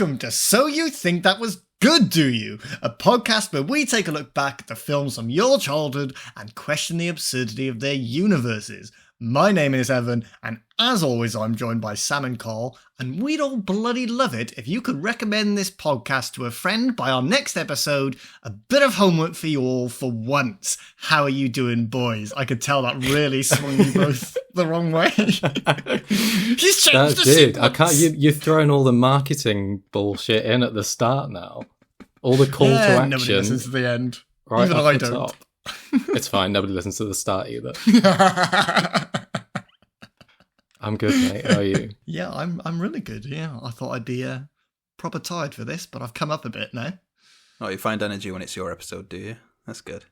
welcome to So You Think That Was Good, Do You? A podcast where we take a look back at the films from your childhood and question the absurdity of their universes. My name is Evan, and as always I'm joined by Sam and Carl, and we'd all bloody love it if you could recommend this podcast to a friend by our next episode. A bit of homework for you all for once. How are you doing, boys? I could tell that really swung you both the wrong way. He's changed the dude, I sequence. can't. You're throwing all the marketing bullshit in at the start now. All the call to action. Nobody listens to the end. Right Even off I the don't. top. It's fine. Nobody listens to the start either. I'm good, mate. How are you? Yeah, I'm really good. Yeah, I thought I'd be proper tired for this, but I've come up a bit now. Oh, you find energy when it's your episode, do you? That's good.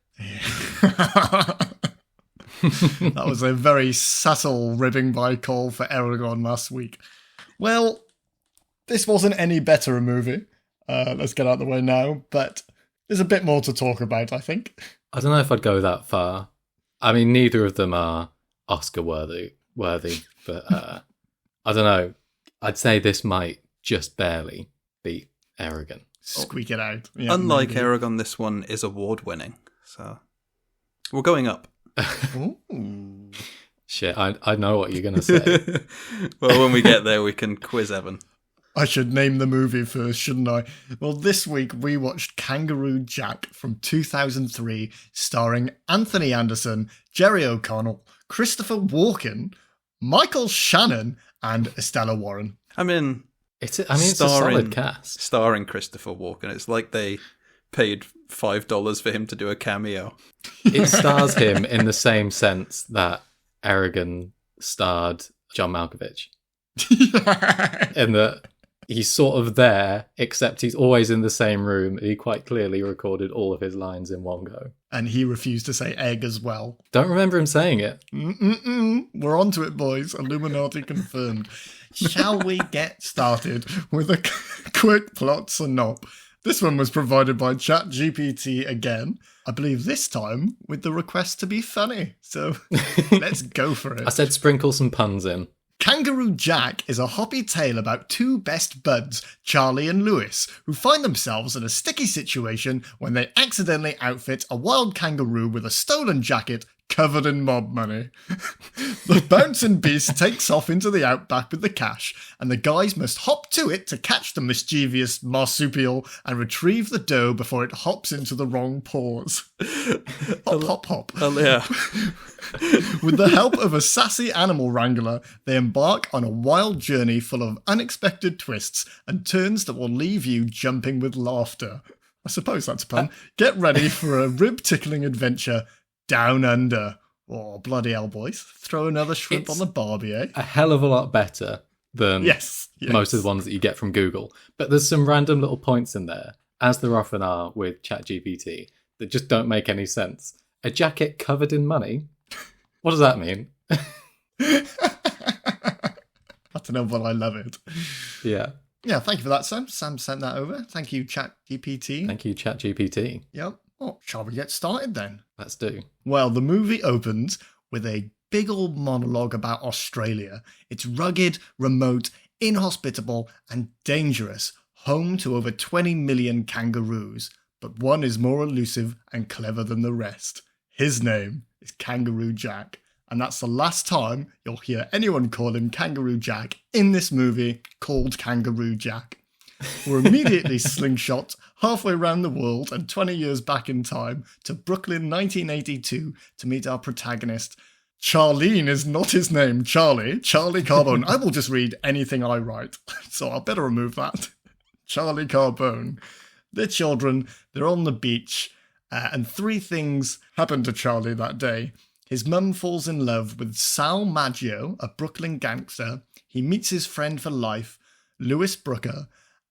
That was a very subtle ribbing by Cole for Aragon last week. Well, this wasn't any better a movie. Let's get out of the way now, but there's a bit more to talk about, I think. I don't know if I'd go that far. I mean, neither of them are Oscar worthy, but I don't know. I'd say this might just barely beat Aragon. Squeak it out. Yeah, Unlike maybe. Aragon, this one is award-winning, so we're going up. Ooh. Shit, I know what you're going to say. Well, when we get there, we can quiz Evan. I should name the movie first, shouldn't I? Well, this week we watched Kangaroo Jack from 2003, starring Anthony Anderson, Jerry O'Connell, Christopher Walken, Michael Shannon, and Estella Warren. I mean, It's a solid cast. Starring Christopher Walken. It's like they paid $5 for him to do a cameo. It stars him in the same sense that Aragon starred John Malkovich. In that he's sort of there, except he's always in the same room. He quite clearly recorded all of his lines in one go. And he refused to say egg as well. Don't remember him saying it. We're on to it, boys. Illuminati confirmed. Shall we get started with a quick plot synopsis? This one was provided by ChatGPT again. I believe this time with the request to be funny. So let's go for it. I said sprinkle some puns in. Kangaroo Jack is a hoppy tale about two best buds, Charlie and Lewis, who find themselves in a sticky situation when they accidentally outfit a wild kangaroo with a stolen jacket covered in mob money. The bouncing beast takes off into the outback with the cash, and the guys must hop to it to catch the mischievous marsupial and retrieve the dough before it hops into the wrong paws. Hop, hop, hop. Yeah. With the help of a sassy animal wrangler, they embark on a wild journey full of unexpected twists and turns that will leave you jumping with laughter. I suppose that's a pun. Get ready for a rib-tickling adventure down under. Oh, bloody hell, boys. Throw another shrimp It's on the barbie, eh? a hell of a lot better than Yes. most of the ones that you get from Google. But there's some random little points in there, as there often are with ChatGPT, that just don't make any sense. A jacket covered in money? What does that mean? I don't know, but I love it. Yeah. Yeah, thank you for that, Sam. Sam sent that over. Thank you, ChatGPT. Thank you, ChatGPT. Yep. Oh, shall we get started then? Let's do. Well, the movie opens with a big old monologue about Australia. It's rugged, remote, inhospitable, and dangerous, home to over 20 million kangaroos. But one is more elusive and clever than the rest. His name is Kangaroo Jack. And that's the last time you'll hear anyone call him Kangaroo Jack in this movie called Kangaroo Jack. We're immediately slingshot halfway around the world and 20 years back in time to Brooklyn 1982 to meet our protagonist. Charlene is not his name. Charlie Carbone. I will just read anything I write, so I better remove that. Charlie Carbone. They're children, they're on the beach, and three things happen to Charlie that day. His mum falls in love with Sal Maggio, a Brooklyn gangster. He meets his friend for life, Lewis Brooker.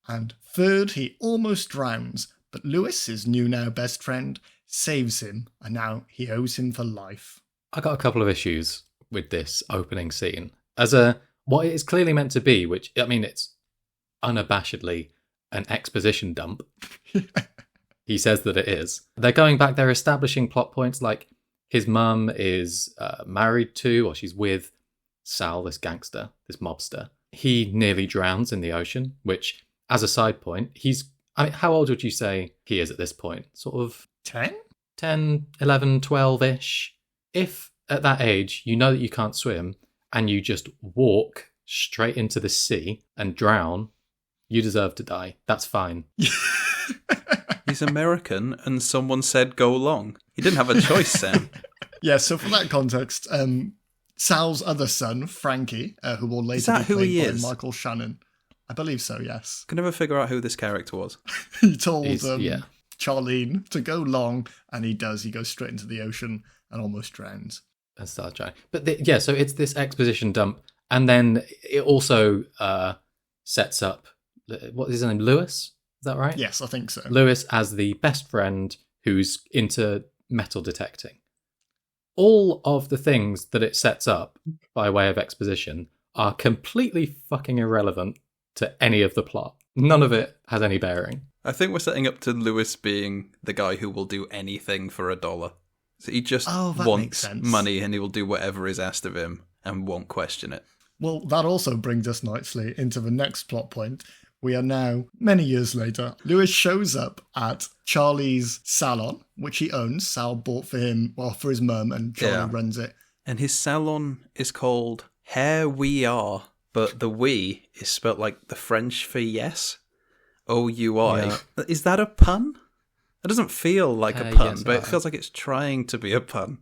And third, he almost drowns, but Lewis, his new now best friend, saves him, and now he owes him for life. I got a couple of issues with this opening scene. As what it is clearly meant to be, which, I mean, it's unabashedly an exposition dump. He says that it is. They're going back, they're establishing plot points like his mum is married to, or she's with Sal, this gangster, this mobster. He nearly drowns in the ocean, which as a side point, how old would you say he is at this point? Sort of 10? 10, 11, 12-ish. If at that age you know that you can't swim and you just walk straight into the sea and drown, you deserve to die. That's fine. He's American and someone said go long. He didn't have a choice, Sam. Yeah, so for that context, Sal's other son, Frankie, who will later Is that be who played he by is? Michael Shannon. I believe so, yes. Can never figure out who this character was. He told Yeah. Charlene to go long, and he does. He goes straight into the ocean and almost drowns. And start trying. But so it's this exposition dump, and then it also sets up, what is his name, Lewis? Is that right? Yes, I think so. Lewis as the best friend who's into metal detecting. All of the things that it sets up by way of exposition are completely fucking irrelevant to any of the plot. None of it has any bearing. I think we're setting up to Lewis being the guy who will do anything for $1. So he just that makes wants sense. money and he will do whatever is asked of him and won't question it. Well, that also brings us nicely into the next plot point. We are now, many years later, Lewis shows up at Charlie's salon, which he owns. Sal bought for him, well, for his mum, and Charlie runs it. And his salon is called Here We Are, but the we is spelt like the French for yes. O-U-I. Yeah. Is that a pun? It doesn't feel like a pun, yes, but it feels like it's trying to be a pun.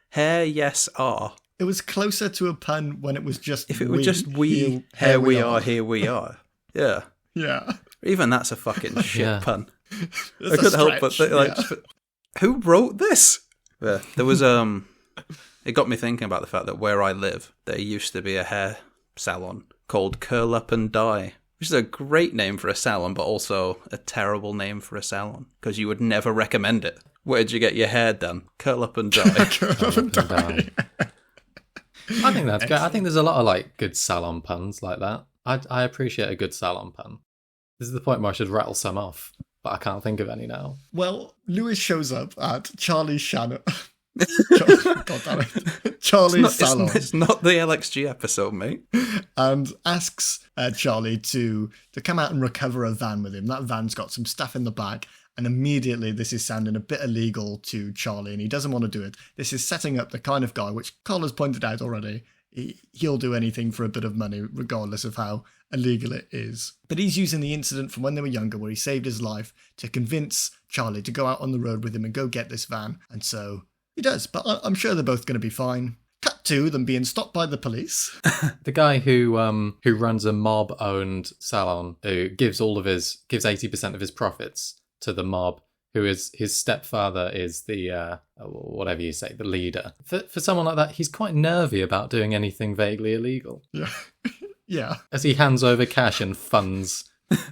Here, yes, are. It was closer to a pun when it was just If it were just we, here we are, here we are. Yeah. Yeah. Even that's a fucking shit Yeah. pun. It's I a couldn't help but stretch, think, yeah. who wrote this? Yeah, there was it got me thinking about the fact that where I live, there used to be a hair salon called Curl Up and Die, which is a great name for a salon, but also a terrible name for a salon because you would never recommend it. Where'd you get your hair done? Curl Up and Die. Curl up and die. I think that's good. I think there's a lot of like good salon puns like that. I appreciate a good salon pun. This is the point where I should rattle some off, but I can't think of any now. Well, Lewis shows up at Charlie's Shannon. God damn it. Charlie's salon. It's not the LXG episode, mate. And asks Charlie to come out and recover a van with him. That van's got some stuff in the back, and immediately this is sounding a bit illegal to Charlie, and he doesn't want to do it. This is setting up the kind of guy, which Carl has pointed out already, he'll do anything for a bit of money, regardless of how illegal it is. But he's using the incident from when they were younger, where he saved his life, to convince Charlie to go out on the road with him and go get this van, and so he does, but I'm sure they're both going to be fine. Cut to them being stopped by the police. The guy who runs a mob-owned salon, who gives 80% of his profits to the mob, who is his stepfather is the whatever you say, the leader. For someone like that, he's quite nervy about doing anything vaguely illegal. Yeah, yeah. As he hands over cash and funds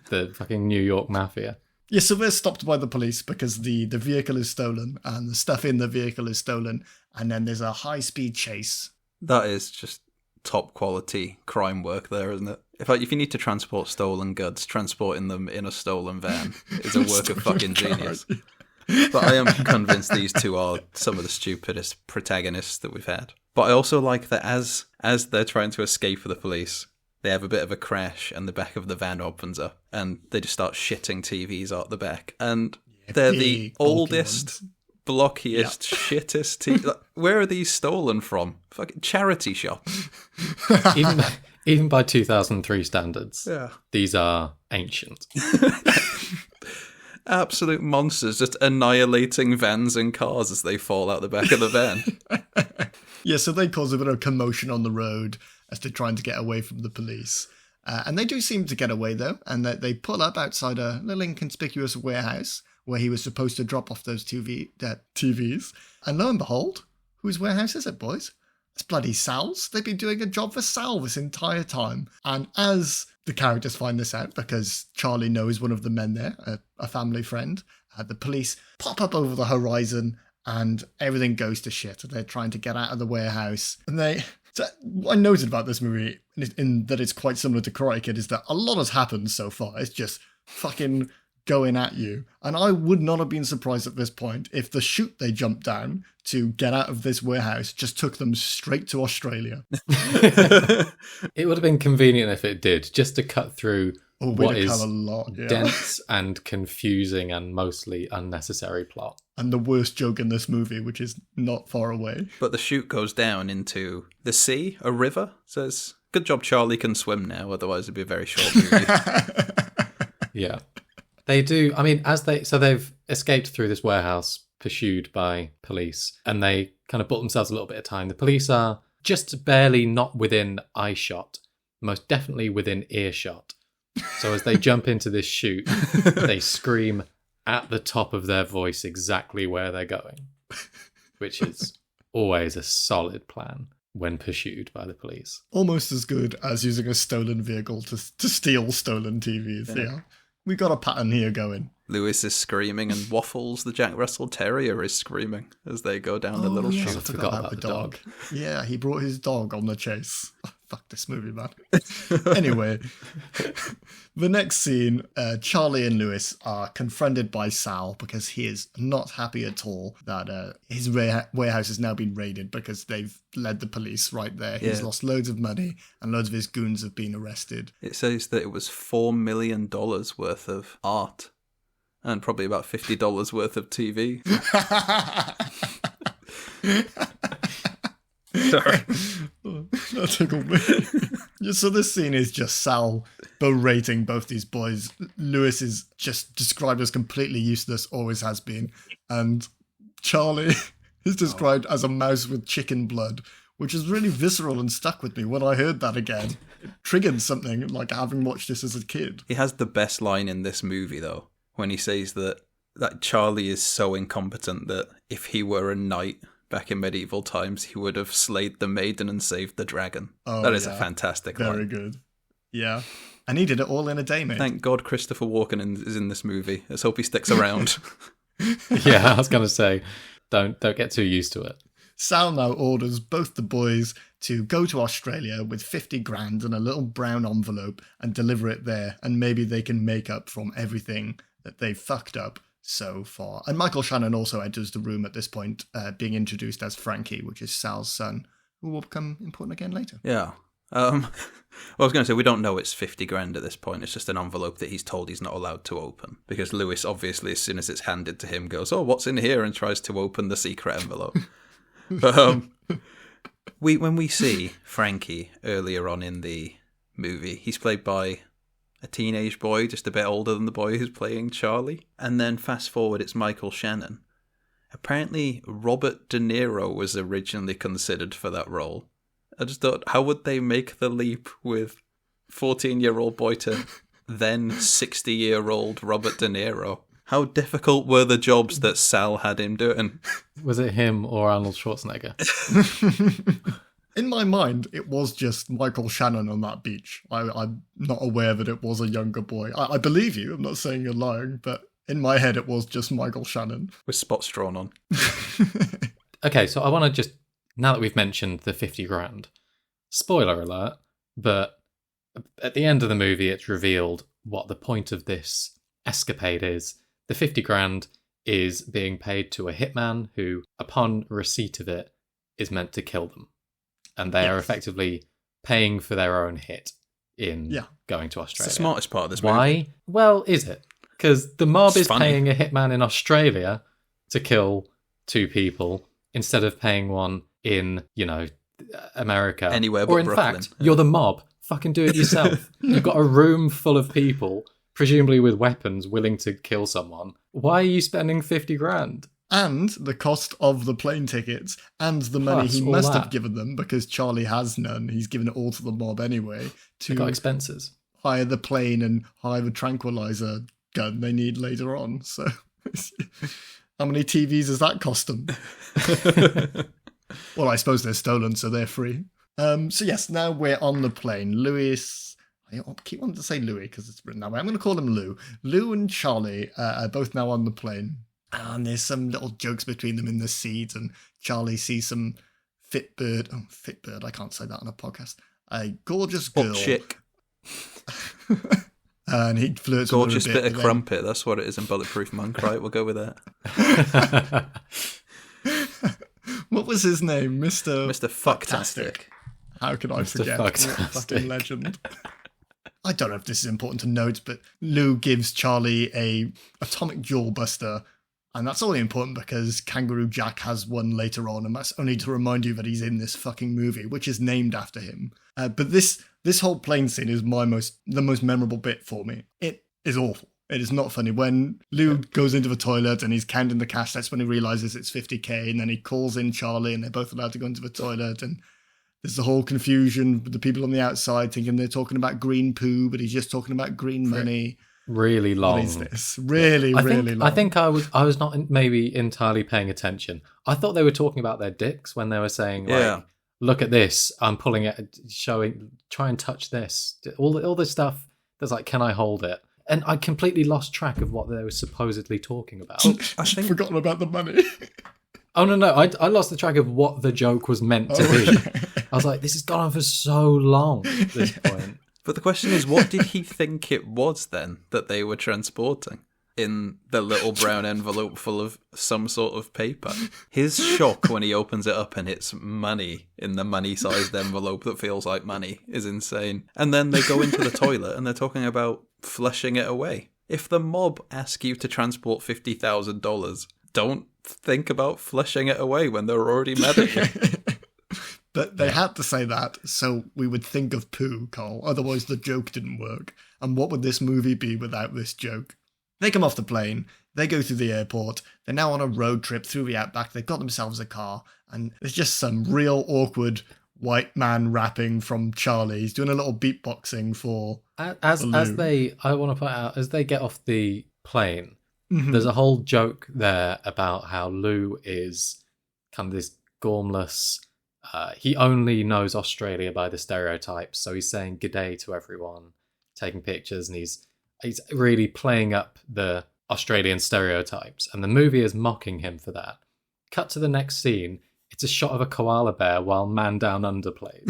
the fucking New York mafia. Yeah, so we're stopped by the police because the vehicle is stolen and the stuff in the vehicle is stolen, and then there's a high-speed chase. That is just top quality crime work there, isn't it? If you need to transport stolen goods, transporting them in a stolen van is a work of fucking genius. But I am convinced these two are some of the stupidest protagonists that we've had. But I also like that as they're trying to escape for the police, they have a bit of a crash and the back of the van opens up and they just start shitting TVs out the back. And they're the big, bulky oldest, ones. blockiest, shittest TVs. Like, where are these stolen from? Fucking charity shops. Even by 2003 standards, Yeah. these are ancient. Absolute monsters just annihilating vans and cars as they fall out the back of the van. Yeah, so they cause a bit of commotion on the road as they're trying to get away from the police. And they do seem to get away, though, and they pull up outside a little inconspicuous warehouse where he was supposed to drop off those TVs. And lo and behold, whose warehouse is it, boys? It's bloody Sal's. They've been doing a job for Sal this entire time. And as the characters find this out, because Charlie knows one of the men there, a family friend, the police pop up over the horizon and everything goes to shit. They're trying to get out of the warehouse. And what I noted about this movie, in that it's quite similar to Karate Kid, is that a lot has happened so far. It's just fucking going at you. And I would not have been surprised at this point if the chute they jumped down to get out of this warehouse just took them straight to Australia. It would have been convenient if it did, just to cut through Oh, we what did is have a lot. Yeah. dense and confusing and mostly unnecessary plot. And the worst joke in this movie, which is not far away. But the chute goes down into the sea, a river. Says, good job Charlie can swim now, otherwise it'd be a very short movie. Yeah. They do, I mean, they've escaped through this warehouse, pursued by police, and they kind of bought themselves a little bit of time. The police are just barely not within eye shot, most definitely within earshot. So as they jump into this chute, they scream at the top of their voice exactly where they're going, which is always a solid plan when pursued by the police. Almost as good as using a stolen vehicle to steal stolen TVs. Yeah. We got a pattern here going. Lewis is screaming, and Waffles, the Jack Russell Terrier, is screaming as they go down the little yes, chute. I forgot about the dog. Yeah, he brought his dog on the chase. Oh, fuck this movie, man. Anyway, the next scene, Charlie and Lewis are confronted by Sal because he is not happy at all that his warehouse has now been raided because they've led the police right there. He's lost loads of money and loads of his goons have been arrested. It says that it was $4 million worth of art. And probably about $50 worth of TV. Sorry. That tickled me. So this scene is just Sal berating both these boys. Lewis is just described as completely useless, always has been. And Charlie is described as a mouse with chicken blood, which is really visceral and stuck with me. When I heard that again, it triggered something, like having watched this as a kid. He has the best line in this movie, though, when he says that Charlie is so incompetent that if he were a knight back in medieval times, he would have slayed the maiden and saved the dragon. Oh, that is a fantastic line. Very good. Yeah. And he did it all in a day, mate. Thank God Christopher Walken is in this movie. Let's hope he sticks around. Yeah, I was going to say, don't get too used to it. Sal now orders both the boys to go to Australia with 50 grand in a little brown envelope and deliver it there, and maybe they can make up from everything that they fucked up so far. And Michael Shannon also enters the room at this point, being introduced as Frankie, which is Sal's son, who will become important again later. Yeah. I was going to say, we don't know it's 50 grand at this point. It's just an envelope that he's told he's not allowed to open. Because Lewis, obviously, as soon as it's handed to him, goes, oh, what's in here? And tries to open the secret envelope. But when we see Frankie earlier on in the movie, he's played by a teenage boy, just a bit older than the boy who's playing Charlie. And then fast forward, it's Michael Shannon. Apparently, Robert De Niro was originally considered for that role. I just thought, how would they make the leap with 14-year-old boy to then 60-year-old Robert De Niro? How difficult were the jobs that Sal had him doing? Was it him or Arnold Schwarzenegger? In my mind, it was just Michael Shannon on that beach. I'm not aware that it was a younger boy. I believe you. I'm not saying you're lying, but in my head, it was just Michael Shannon. With spots drawn on. Okay, so I want to just, now that we've mentioned the 50 grand, spoiler alert, but at the end of the movie, it's revealed what the point of this escapade is. The 50 grand is being paid to a hitman who, upon receipt of it, is meant to kill them. And they are effectively paying for their own hit in going to Australia. It's the smartest part of this movie. Why? Well, is it? Because the mob is funny. paying a hitman in Australia to kill 2 people instead of paying one in, America. Anywhere but or in Brooklyn. fact, you're the mob. Fucking do it yourself. You've got a room full of people, presumably with weapons, willing to kill someone. Why are you spending 50 grand? And the cost of the plane tickets and the money he all must that. have given them, because Charlie has none. He's given it all to the mob anyway, They've got to expenses. hire the plane and hire the tranquilizer gun they need later on. So how many TVs does that cost them? Well, I suppose they're stolen, so they're free. So yes, now we're on the plane. Lewis, I keep wanting to say Louis because it's written that way. I'm going to call him Lou. Lou and Charlie are both now on the plane. And there's some little jokes between them in the seat, and Charlie sees some fit bird, I can't say that on a podcast. A gorgeous girl. Chick. And he flirts Gorgeous with her a bit bit. of crumpet. That's what it is in Bulletproof Monk, right? We'll go with that. What was his name? Mr. Mr. Fucktastic. How could I Mr. forget? What a Fucktastic. fucking legend. I don't know if this is important to note, but Lou gives Charlie a atomic jaw buster, and that's only important because Kangaroo Jack has one later on, and that's only to remind you that he's in this fucking movie, which is named after him. But this whole plane scene is the most memorable bit for me. It is awful. It is not funny. When Lou goes into the toilet and he's counting the cash, that's when he realizes it's 50k, and then he calls in Charlie, and they're both allowed to go into the toilet, and there's the whole confusion with the people on the outside thinking they're talking about green poo, but he's just talking about green money. Really long. What is this? Really long. I think I was not maybe entirely paying attention. I thought they were talking about their dicks when they were saying, like, look at this, I'm pulling it, showing, try and touch this. All this stuff that's like, can I hold it? And I completely lost track of what they were supposedly talking about. I think Forgotten about the money. Oh, no, I lost the track of what the joke was meant to be. I was like, this has gone on for so long at this point. But the question is, what did he think it was then that they were transporting in the little brown envelope full of some sort of paper? His shock when he opens it up and it's money in the money-sized envelope that feels like money is insane. And then they go into the toilet and they're talking about flushing it away. If the mob ask you to transport $50,000, don't think about flushing it away when they're already mad at you. But they had to say that, so we would think of poo, Carl. Otherwise the joke didn't work. And what would this movie be without this joke? They come off the plane, they go through the airport, they're now on a road trip through the Outback, they've got themselves a car, and there's just some real awkward white man rapping from Charlie. He's doing a little beatboxing for as they, I want to point out, as they get off the plane, there's a whole joke there about how Lou is kind of this gormless. He only knows Australia by the stereotypes, so he's saying g'day to everyone, taking pictures, and he's really playing up the Australian stereotypes, and the movie is mocking him for that. Cut to the next scene, it's a shot of a koala bear while Man Down Under plays.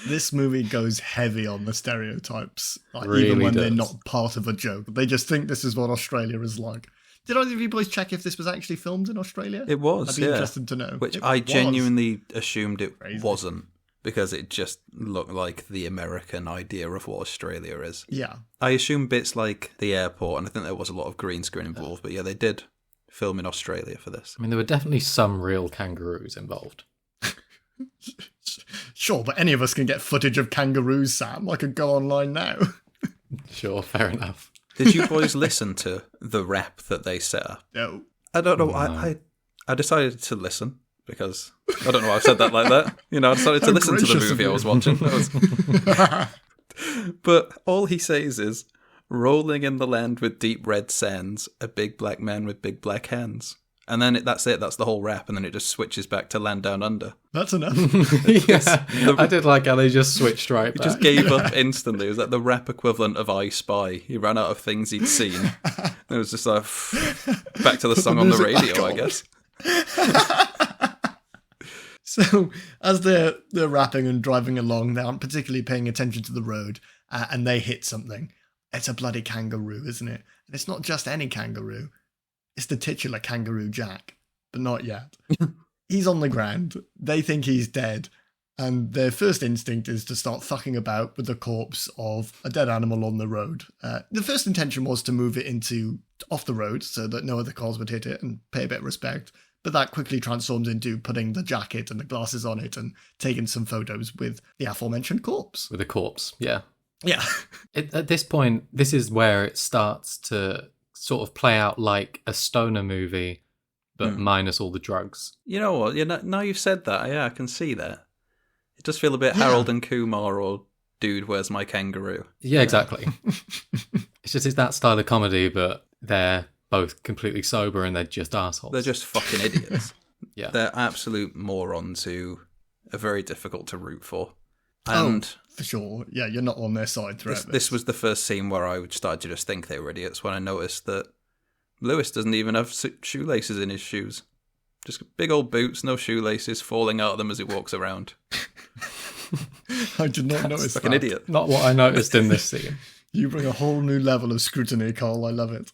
This movie goes heavy on the stereotypes, Really even when does. they're not part of a joke. They just think this is what Australia is like. Did either of you boys check if this was actually filmed in Australia? It was, I'd be interested to know. Which It I was. genuinely assumed it Crazy. wasn't, because it just looked like the American idea of what Australia is. Yeah. I assume bits like the airport, and I think there was a lot of green screen involved, but yeah, they did film in Australia for this. I mean, there were definitely some real kangaroos involved. Sure, but any of us can get footage of kangaroos, Sam. I could go online now. Sure, fair enough. Did you boys listen to the rap that they set up? No. I don't know. No. I decided to listen because I don't know why I've said that like that. You know, I decided to How listen to the gracious of movie I you. was watching. But all he says is, rolling in the land with deep red sands, a big black man with big black hands. And then that's it. That's the whole rap. And then it just switches back to Land Down Under. That's enough. Yeah, I did like how they just switched right He back. just gave up instantly. It was like the rap equivalent of I Spy. He ran out of things he'd seen. And it was just like, back to the song on the music back radio, I on. guess. So as they're rapping and driving along, they aren't particularly paying attention to the road, and they hit something. It's a bloody kangaroo, isn't it? And it's not just any kangaroo. It's the titular Kangaroo Jack, but not yet. He's on the ground. They think he's dead. And their first instinct is to start fucking about with the corpse of a dead animal on the road. The first intention was to move it off the road so that no other cars would hit it and pay a bit of respect. But that quickly transforms into putting the jacket and the glasses on it and taking some photos with the aforementioned corpse. With a corpse, yeah. Yeah. At this point, this is where it starts to sort of play out like a stoner movie, but minus all the drugs. You know what? Now you've said that, yeah, I can see that. It does feel a bit Harold and Kumar or Dude, Where's My Kangaroo? Yeah, exactly. It's that style of comedy, but they're both completely sober and they're just assholes. They're just fucking idiots. Yeah. They're absolute morons who are very difficult to root for. And For sure. Yeah, you're not on their side throughout this was the first scene where I started to just think they were idiots when I noticed that Lewis doesn't even have shoelaces in his shoes. Just big old boots, no shoelaces, falling out of them as he walks around. I did not notice Fucking that. idiot. Not what I noticed in this scene. You bring a whole new level of scrutiny, Carl. I love it.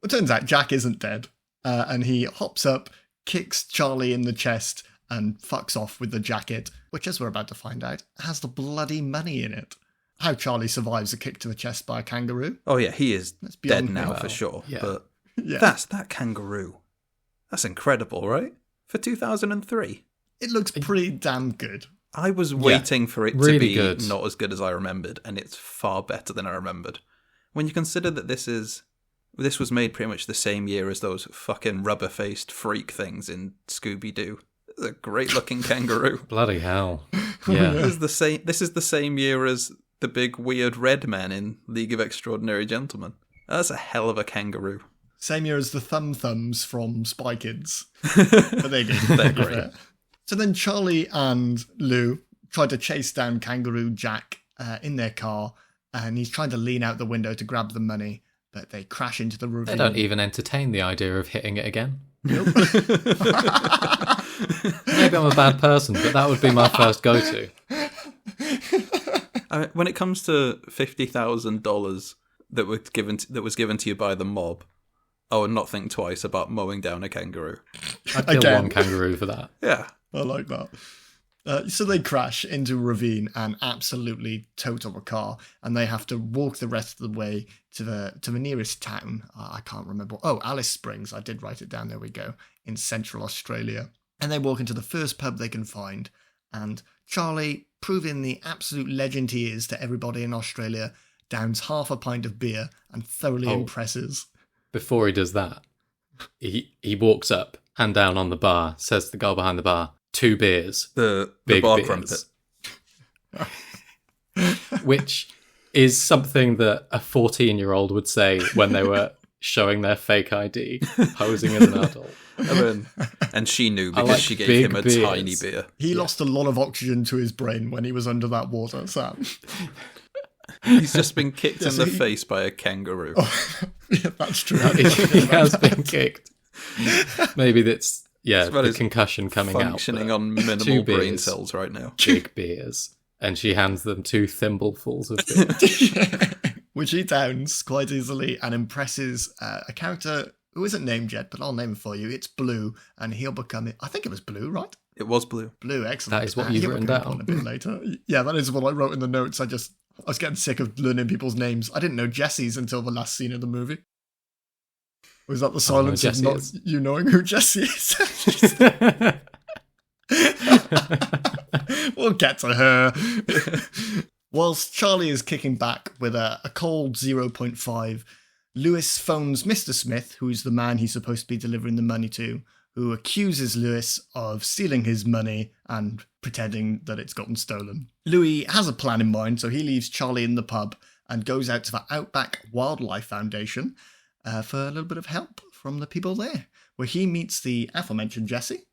It turns out Jack isn't dead, and he hops up, kicks Charlie in the chest, and fucks off with the jacket, which, as we're about to find out, has the bloody money in it. How Charlie survives a kick to the chest by a kangaroo. Oh yeah, he is That's dead beyond me. now Well, for sure. yeah. But Yeah. that kangaroo. That's incredible, right? For 2003. It looks pretty damn good. I was waiting for it really to be good. not as good as I remembered, and it's far better than I remembered. When you consider that this was made pretty much the same year as those fucking rubber-faced freak things in Scooby-Doo. It's a great-looking kangaroo. Bloody hell. Yeah. This is the same year as the big weird red man in League of Extraordinary Gentlemen. That's a hell of a kangaroo. Same year as the Thumbs from Spy Kids. But they're good. They're great. So then Charlie and Lou try to chase down Kangaroo Jack in their car, and he's trying to lean out the window to grab the money, but they crash into the ravine. They don't even entertain the idea of hitting it again. Nope. Maybe I'm a bad person, but that would be my first go-to. I mean, when it comes to $50,000 that was given to you by the mob, I would not think twice about mowing down a kangaroo. I'd kill Again. one kangaroo for that. Yeah. I like that. So they crash into a ravine and absolutely total the car, and they have to walk the rest of the way to the nearest town. I can't remember. Oh, Alice Springs. I did write it down. There we go. In Central Australia. And they walk into the first pub they can find, and Charlie, proving the absolute legend he is to everybody in Australia, downs half a pint of beer and thoroughly impresses. Before he does that, he walks up, hand down on the bar, says to the girl behind the bar, 2 beers. The Big bar beers. crumpet. Which is something that a 14-year-old would say when they were showing their fake ID, posing as an adult. And she knew I because like she gave big him a beers. tiny beer. He lost a lot of oxygen to his brain when he was under that water, Sam. He's just been kicked Yeah, in so the he- face by a kangaroo. Yeah, that's true. He has been kicked. Maybe that's, Well, the it's concussion coming out. Functioning but on minimal 2 brain beers. cells right now. Big beers. And she hands them 2 thimblefuls of beer. Which he downs quite easily and impresses a character who isn't named yet, but I'll name him for you. It's Blue, and he'll become... I think it was Blue, right? It was blue. Blue, excellent. That is what And you've he'll written become down. important a bit later. Yeah, that is what I wrote in the notes. I was getting sick of learning people's names. I didn't know Jesse's until the last scene of the movie. Was that the silence of Jessie not is. you knowing who Jesse is? We'll get to her. Whilst Charlie is kicking back with a cold 0.5, Lewis phones Mr. Smith, who's the man he's supposed to be delivering the money to, who accuses Lewis of stealing his money and pretending that it's gotten stolen. Louis has a plan in mind, so he leaves Charlie in the pub and goes out to the Outback Wildlife Foundation for a little bit of help from the people there, where he meets the aforementioned Jessie,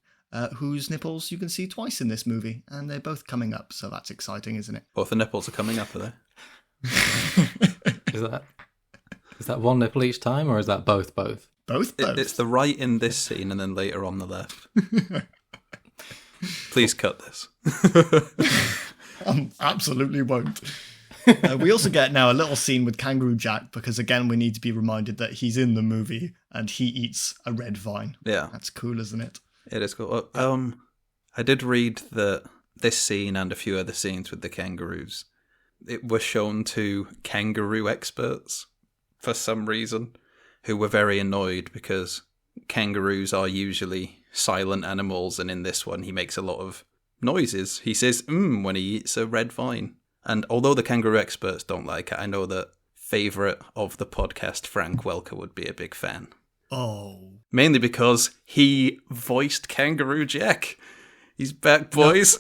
whose nipples you can see twice in this movie, and they're both coming up, so that's exciting, isn't it? Both the nipples are coming up, are they? Is that one nipple each time, or is that both? Both. It's the right in this scene and then later on the left. Please cut this. Absolutely won't. We also get now a little scene with Kangaroo Jack, because again we need to be reminded that he's in the movie and he eats a red vine. Yeah. That's cool, isn't it? It is cool. I did read that this scene and a few other scenes with the kangaroos, it was shown to kangaroo experts for some reason, who were very annoyed because kangaroos are usually silent animals, and in this one he makes a lot of noises. He says when he eats a red vine. And although the kangaroo experts don't like it, I know that favourite of the podcast, Frank Welker, would be a big fan. Oh. Mainly because he voiced Kangaroo Jack. He's back, boys.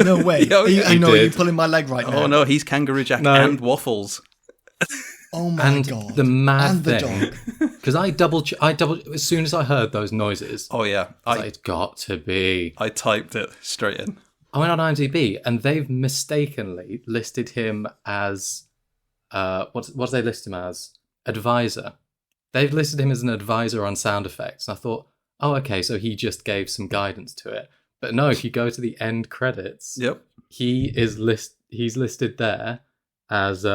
No way. Oh, yeah. I know did. you're pulling my leg right now. Oh no, he's Kangaroo Jack No. and Waffles. Oh my And god. the mad And the thing, dog. because I as soon as I heard those noises, Oh yeah, it's got to be. I typed it straight in. I went on IMDb and they've mistakenly listed him as, what do they list him as? Advisor. They've listed him as an advisor on sound effects. And I thought, oh, okay, so he just gave some guidance to it. But no, if you go to the end credits, Yep. he's listed there as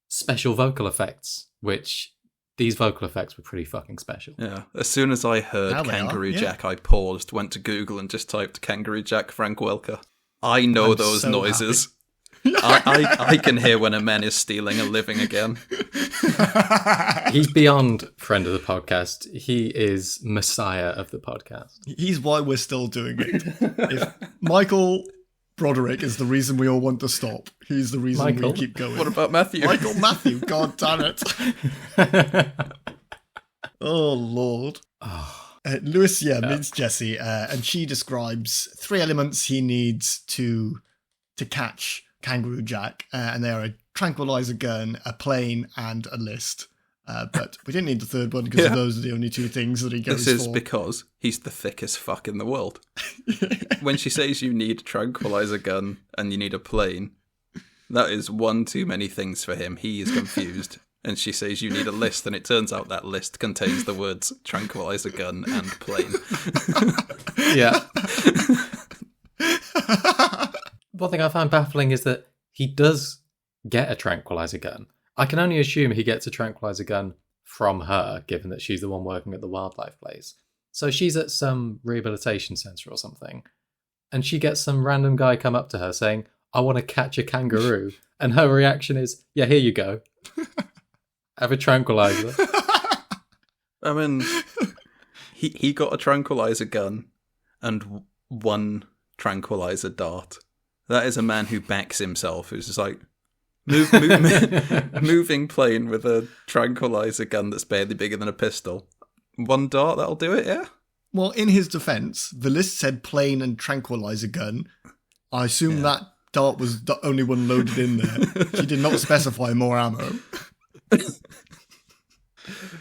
special vocal effects, which these vocal effects were pretty fucking special. Yeah. As soon as I heard Now they Kangaroo are, yeah. Jack, I paused, went to Google, and just typed Kangaroo Jack Frank Welker. I know I'm those so noises. I can hear when a man is stealing a living again. He's beyond friend of the podcast. He is messiah of the podcast. He's why we're still doing it. If Michael Broderick is the reason we all want to stop. He's the reason Michael? we keep going. What about Matthew? Michael Matthew? God damn it. Oh, Lord. Lewis, meets Jessie, and she describes 3 elements he needs to catch Kangaroo Jack, and they are a tranquilizer gun, a plane, and a list. But we didn't need the third one because those are the only 2 things that he goes This is for. because he's the thickest fuck in the world. When she says you need a tranquilizer gun and you need a plane, that is one too many things for him. He is confused. And she says you need a list, and it turns out that list contains the words tranquilizer gun and plane. Yeah. One thing I find baffling is that he does get a tranquilizer gun. I can only assume he gets a tranquilizer gun from her, given that she's the one working at the wildlife place. So she's at some rehabilitation centre or something, and she gets some random guy come up to her saying, I want to catch a kangaroo. And her reaction is, yeah, here you go. Have a tranquilizer. I mean, he got a tranquilizer gun and 1 tranquilizer dart. That is a man who backs himself, who's just like, moving plane with a tranquilizer gun that's barely bigger than a pistol. 1 dart, that'll do it, yeah? Well, in his defense, the list said plane and tranquilizer gun. I assume that dart was the only one loaded in there. She did not specify more ammo.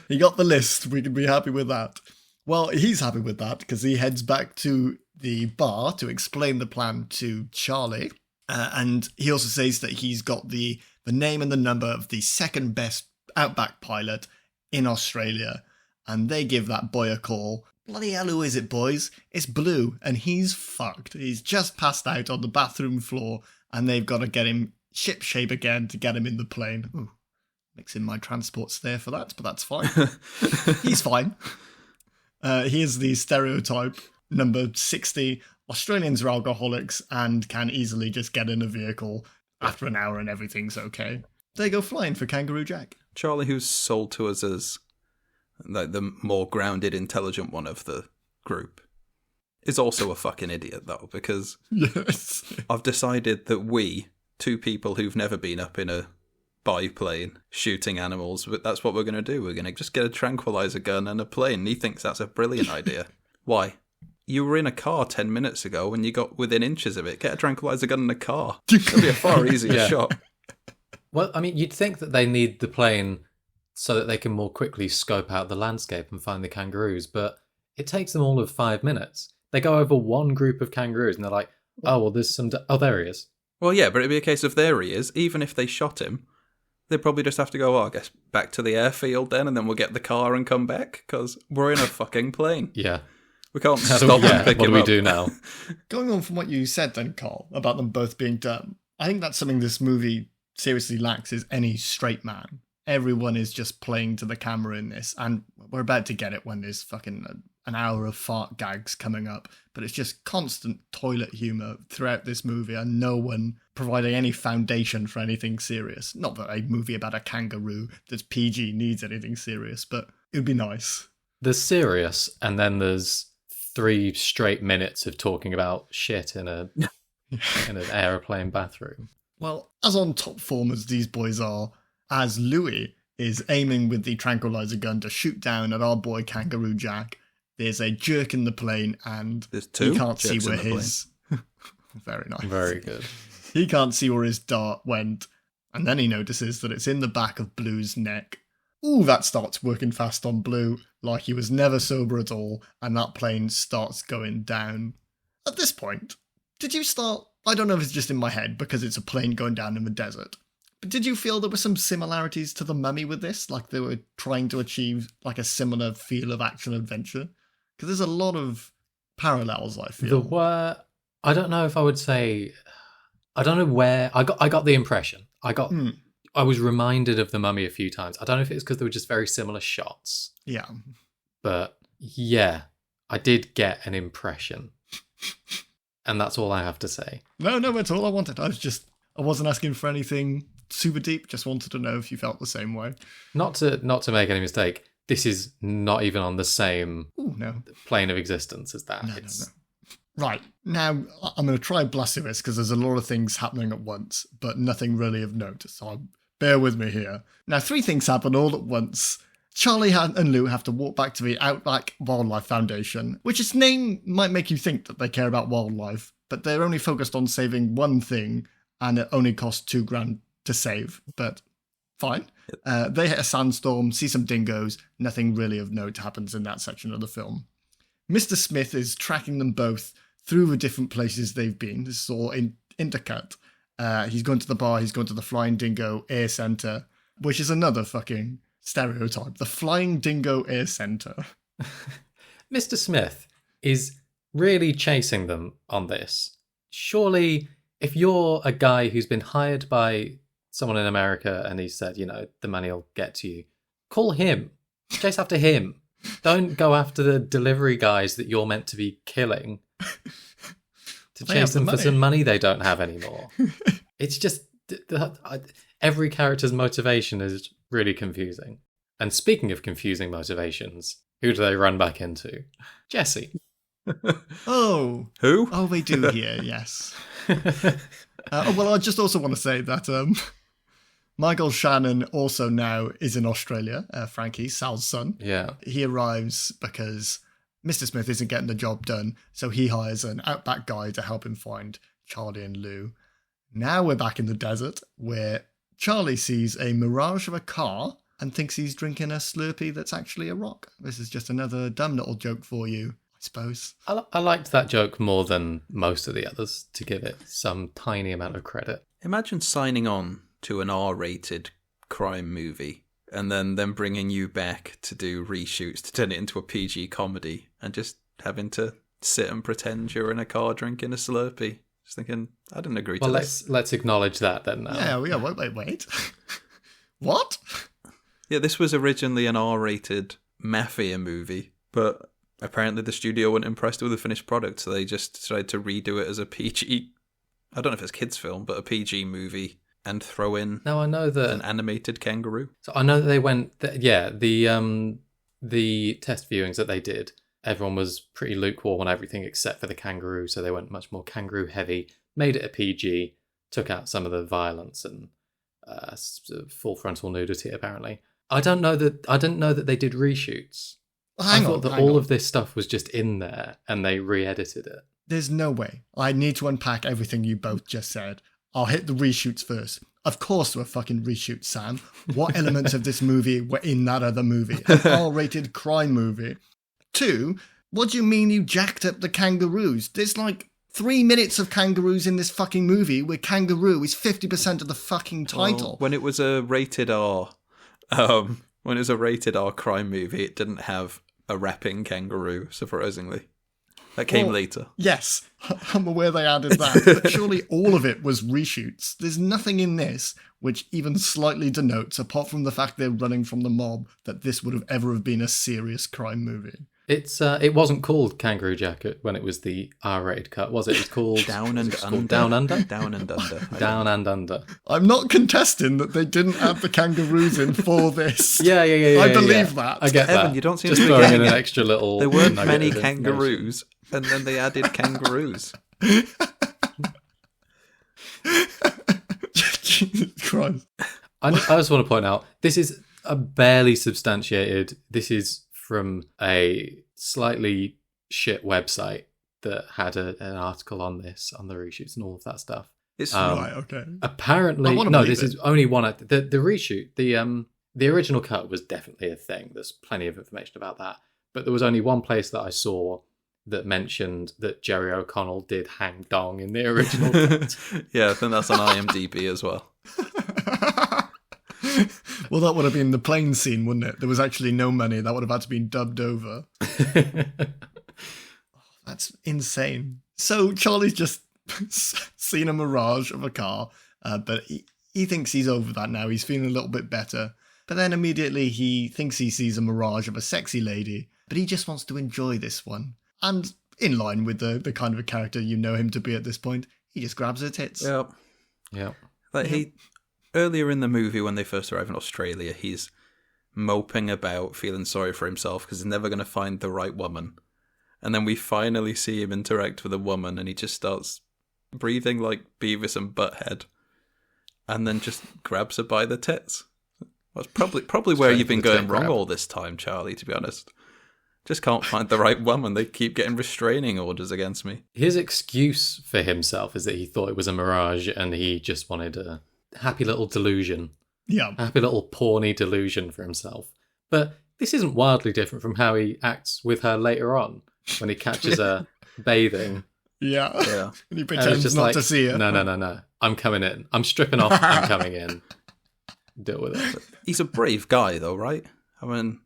He got the list. We can be happy with that. Well, he's happy with that because he heads back to the bar to explain the plan to Charlie. And he also says that he's got the name and the number of the 2nd best Outback pilot in Australia. And they give that boy a call. Bloody hell, who is it, boys? It's Blue, and he's fucked. He's just passed out on the bathroom floor, and they've got to get him shipshape again to get him in the plane. Ooh, mixing my transports there for that, but that's fine. He's fine. Here's the stereotype, number 60. Australians are alcoholics and can easily just get in a vehicle after an hour and everything's okay. They go flying for Kangaroo Jack. Charlie, who's sold to us as like the more grounded, intelligent one of the group, is also a fucking idiot, though, because Yes. I've decided that we, 2 people who've never been up in a biplane shooting animals, but that's what we're going to do. We're going to just get a tranquilizer gun and a plane. He thinks that's a brilliant idea. Why? You were in a car 10 minutes ago when you got within inches of it. Get a tranquilizer gun in a car. It'll be a far easier shot. Well, I mean, you'd think that they need the plane so that they can more quickly scope out the landscape and find the kangaroos, but it takes them all of 5 minutes. They go over 1 group of kangaroos and they're like, oh, well, there's some... Oh, there he is. Well, yeah, but it'd be a case of there he is. Even if they shot him, they'd probably just have to go, I guess, back to the airfield then, and then we'll get the car and come back, because we're in a fucking plane. Yeah. We can't stop and pick what him do we up. do now? Going on from what you said then, Carl, about them both being dumb, I think that's something this movie seriously lacks is any straight man. Everyone is just playing to the camera in this, and we're about to get it when there's fucking an hour of fart gags coming up, but it's just constant toilet humour throughout this movie and no one providing any foundation for anything serious. Not that a movie about a kangaroo that's PG needs anything serious, but it would be nice. There's serious, and then there's 3 straight minutes of talking about shit in an aeroplane bathroom. Well, as on top form as these boys are, as Louis is aiming with the tranquilizer gun to shoot down at our boy Kangaroo Jack, there's a jerk in the plane and There's 2 he can't see jerks in where the his... Very nice. Very good. He can't see where his dart went, and then he notices that it's in the back of Blue's neck. Ooh, that starts working fast on Blue, like he was never sober at all, and that plane starts going down. At this point, did you start... I don't know if it's just in my head, because it's a plane going down in the desert, but did you feel there were some similarities to The Mummy with this? Like they were trying to achieve like a similar feel of action-adventure? Because there's a lot of parallels, I feel. I don't know if I would say... I don't know where... I got the impression. I was reminded of The Mummy a few times. I don't know if it's because they were just very similar shots, Yeah. but yeah, I did get an impression. And that's all I have to say. No, that's all I wanted. I wasn't asking for anything super deep. Just wanted to know if you felt the same way. Not to make any mistake, this is not even on the same plane of existence as that. No. Right, now I'm going to try and blast through this because there's a lot of things happening at once, but nothing really of note, so bear with me here. Now, 3 things happen all at once. Charlie and Lou have to walk back to the Outback Wildlife Foundation, which its name might make you think that they care about wildlife, but they're only focused on saving one thing, and it only costs $2,000 to save, but fine. They hit a sandstorm, see some dingoes, nothing really of note happens in that section of the film. Mr. Smith is tracking them both through the different places they've been. This is all intercut. He's going to the bar, he's going to the Flying Dingo Air Centre, which is another fucking stereotype. The Flying Dingo Air Centre. Mr. Smith is really chasing them on this. Surely, if you're a guy who's been hired by someone in America and he said, the money will get to you, call him. Chase after him. Don't go after the delivery guys that you're meant to be killing to chase them for some money they don't have anymore. It's just every character's motivation is really confusing. And speaking of confusing motivations, who do they run back into? Jesse. Oh. Who? Oh, they do here, yes. Well, I just also want to say that Michael Shannon also now is in Australia, Frankie, Sal's son. Yeah. He arrives because Mr. Smith isn't getting the job done, so he hires an Outback guy to help him find Charlie and Lou. Now we're back in the desert, where Charlie sees a mirage of a car and thinks he's drinking a Slurpee that's actually a rock. This is just another dumb little joke for you, I suppose. I liked that joke more than most of the others, to give it some tiny amount of credit. Imagine signing on to an R-rated crime movie and then them bringing you back to do reshoots to turn it into a PG comedy and just having to sit and pretend you're in a car drinking a Slurpee. Just thinking, I didn't agree to this. Let's acknowledge that then now. Yeah, wait. What? Yeah, this was originally an R-rated mafia movie, but apparently the studio weren't impressed with the finished product, so they just decided to redo it as a PG, I don't know if it's a kids' film, but a PG movie, and throw in now I know that an animated kangaroo. So I know that they went, the test viewings that they did, everyone was pretty lukewarm on everything except for the kangaroo, so they went much more kangaroo heavy, made it a PG, took out some of the violence and full frontal nudity apparently. I didn't know that they did reshoots. I thought that all of this stuff was just in there and they re-edited it. There's no way. I need to unpack everything you both just said. I'll hit the reshoots first. Of course there were fucking reshoots, Sam. What elements of this movie were in that other movie? An R-rated crime movie. 2, what do you mean you jacked up the kangaroos? There's like 3 minutes of kangaroos in this fucking movie where kangaroo is 50% of the fucking title. Well, when it was a rated R, crime movie, it didn't have a rapping kangaroo, surprisingly. That came later. Yes, I'm aware they added that, but surely all of it was reshoots. There's nothing in this which even slightly denotes, apart from the fact they're running from the mob, that this would have ever have been a serious crime movie. It wasn't called Kangaroo Jack when it was the R-rated cut, was it? It was called Down and Under. Down Under? Down and Under. Down and Under. I'm not contesting that they didn't add the kangaroos in for this. Yeah. I believe that. I get Evan, that. you don't seem just to be throwing in getting an it. extra little. There weren't nugget many of information. kangaroos, and then they added kangaroos. Jesus Christ. I just want to point out, this is a barely substantiated. This is from a slightly shit website that had an article on this, on the reshoots and all of that stuff. It's Right, okay. Apparently, no, this is only one. The reshoot, the original cut was definitely a thing. There's plenty of information about that. But there was only one place that I saw that mentioned that Jerry O'Connell did hang dong in the original cut. Yeah, I think that's on IMDb as well. Well, that would have been the plane scene, wouldn't it? There was actually no money. That would have had to be dubbed over. That's insane. So Charlie's just seen a mirage of a car, but he thinks he's over that now. He's feeling a little bit better. But then immediately he thinks he sees a mirage of a sexy lady, but he just wants to enjoy this one. And in line with the kind of a character you know him to be at this point, he just grabs her tits. Yep. Yeah. Like earlier in the movie when they first arrive in Australia, he's moping about, feeling sorry for himself because he's never going to find the right woman. And then we finally see him interact with a woman and he just starts breathing like Beavis and Butthead and then just grabs her by the tits. That's probably where you've been going wrong all this time, Charlie, to be honest. Just can't find the right woman. They keep getting restraining orders against me. His excuse for himself is that he thought it was a mirage and he just wanted a happy little delusion. Yeah. A happy little porny delusion for himself. But this isn't wildly different from how he acts with her later on when he catches her bathing. Yeah. And he pretends just not to see her. No. I'm coming in. I'm stripping off. I'm coming in. Deal with it. He's a brave guy, though, right? I mean,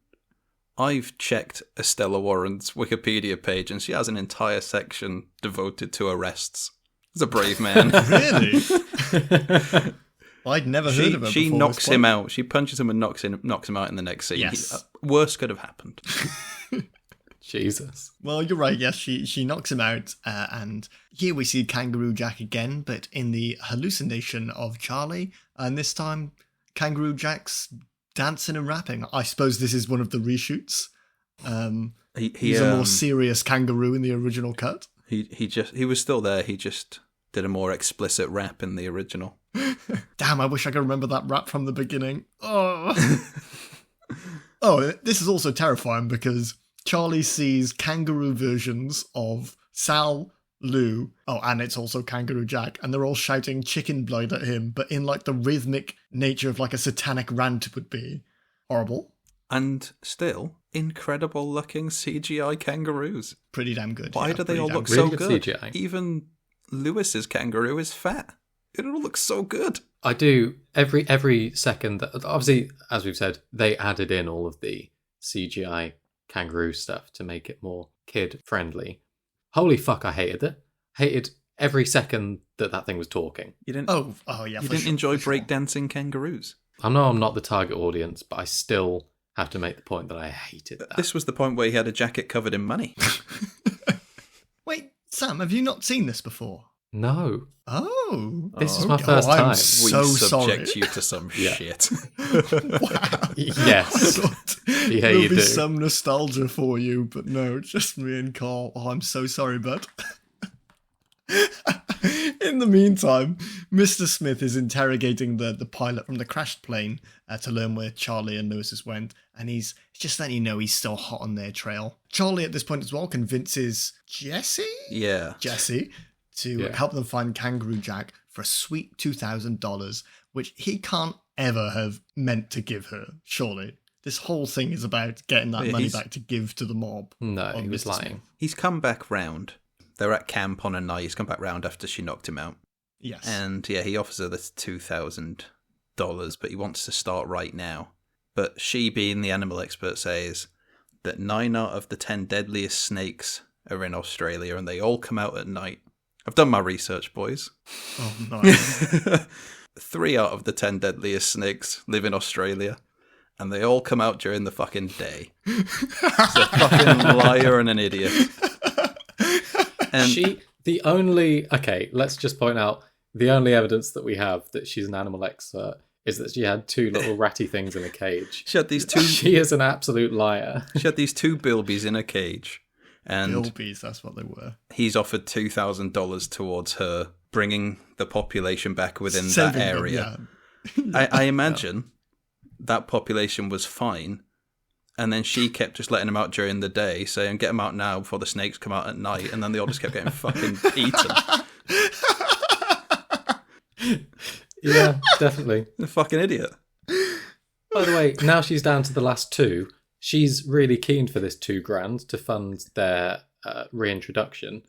I've checked Estella Warren's Wikipedia page, and she has an entire section devoted to arrests. He's a brave man. Really? I'd never heard of her She before knocks this point. him out. She punches him and knocks him out in the next scene. Yes. Worse could have happened. Jesus. Well, you're right. Yes, she knocks him out, and here we see Kangaroo Jack again, but in the hallucination of Charlie. And this time, Kangaroo Jack's dancing and rapping. I suppose this is one of the reshoots. He's a more serious kangaroo in the original cut. He was still there. He just did a more explicit rap in the original. Damn, I wish I could remember that rap from the beginning. Oh, this is also terrifying because Charlie sees kangaroo versions of Sal, Lou, and it's also Kangaroo Jack, and they're all shouting chicken blood at him, but in like the rhythmic nature of like a satanic rant would be. Horrible. And still, incredible looking CGI kangaroos. Pretty damn good. Why do they all look Really so good good? CGI. Even Lewis's kangaroo is fat. It all looks so good. I do every second. Obviously, as we've said, they added in all of the CGI kangaroo stuff to make it more kid friendly. Holy fuck, I hated it. Hated every second that thing was talking. You didn't. Oh yeah. You didn't enjoy breakdancing kangaroos. I know I'm not the target audience, but I still have to make the point that I hated that. This was the point where he had a jacket covered in money. Wait, Sam, have you not seen this before? No. Oh. This is my first time. I'm so we sorry. subject you to some shit. Wow. Yes. Yeah, There'll you be do. some nostalgia for you, but no, just me and Carl. Oh, I'm so sorry, bud. In the meantime, Mr. Smith is interrogating the pilot from the crashed plane to learn where Charlie and Lewis's went, and he's just letting you know he's still hot on their trail. Charlie, at this point as well, convinces Jesse to help them find Kangaroo Jack for a sweet $2,000, which he can't ever have meant to give her, surely. This whole thing is about getting that money back to give to the mob. No, he was Mr. lying. Smith. He's come back round. They're at camp on a night. He's come back round after she knocked him out. Yes. And yeah, he offers her this $2,000, but he wants to start right now. But she, being the animal expert, says that 9 out of the 10 deadliest snakes are in Australia and they all come out at night. I've done my research, boys. Oh, nice. 3 out of the 10 deadliest snakes live in Australia, and they all come out during the fucking day. He's a fucking liar and an idiot. And let's just point out, the only evidence that we have that she's an animal expert is that she had 2 little ratty things in a cage. she had these 2. She is an absolute liar. She had these 2 bilbies in a cage, and Bilbies, that's what they were. he's offered $2,000 towards her bringing the population back within Saving that them, area. yeah. I imagine that population was fine, and then she kept just letting them out during the day, saying, get them out now before the snakes come out at night, and then they all just kept getting fucking eaten. Yeah, definitely. A fucking idiot. By the way, now she's down to the last 2. She's really keen for this $2,000 to fund their reintroduction.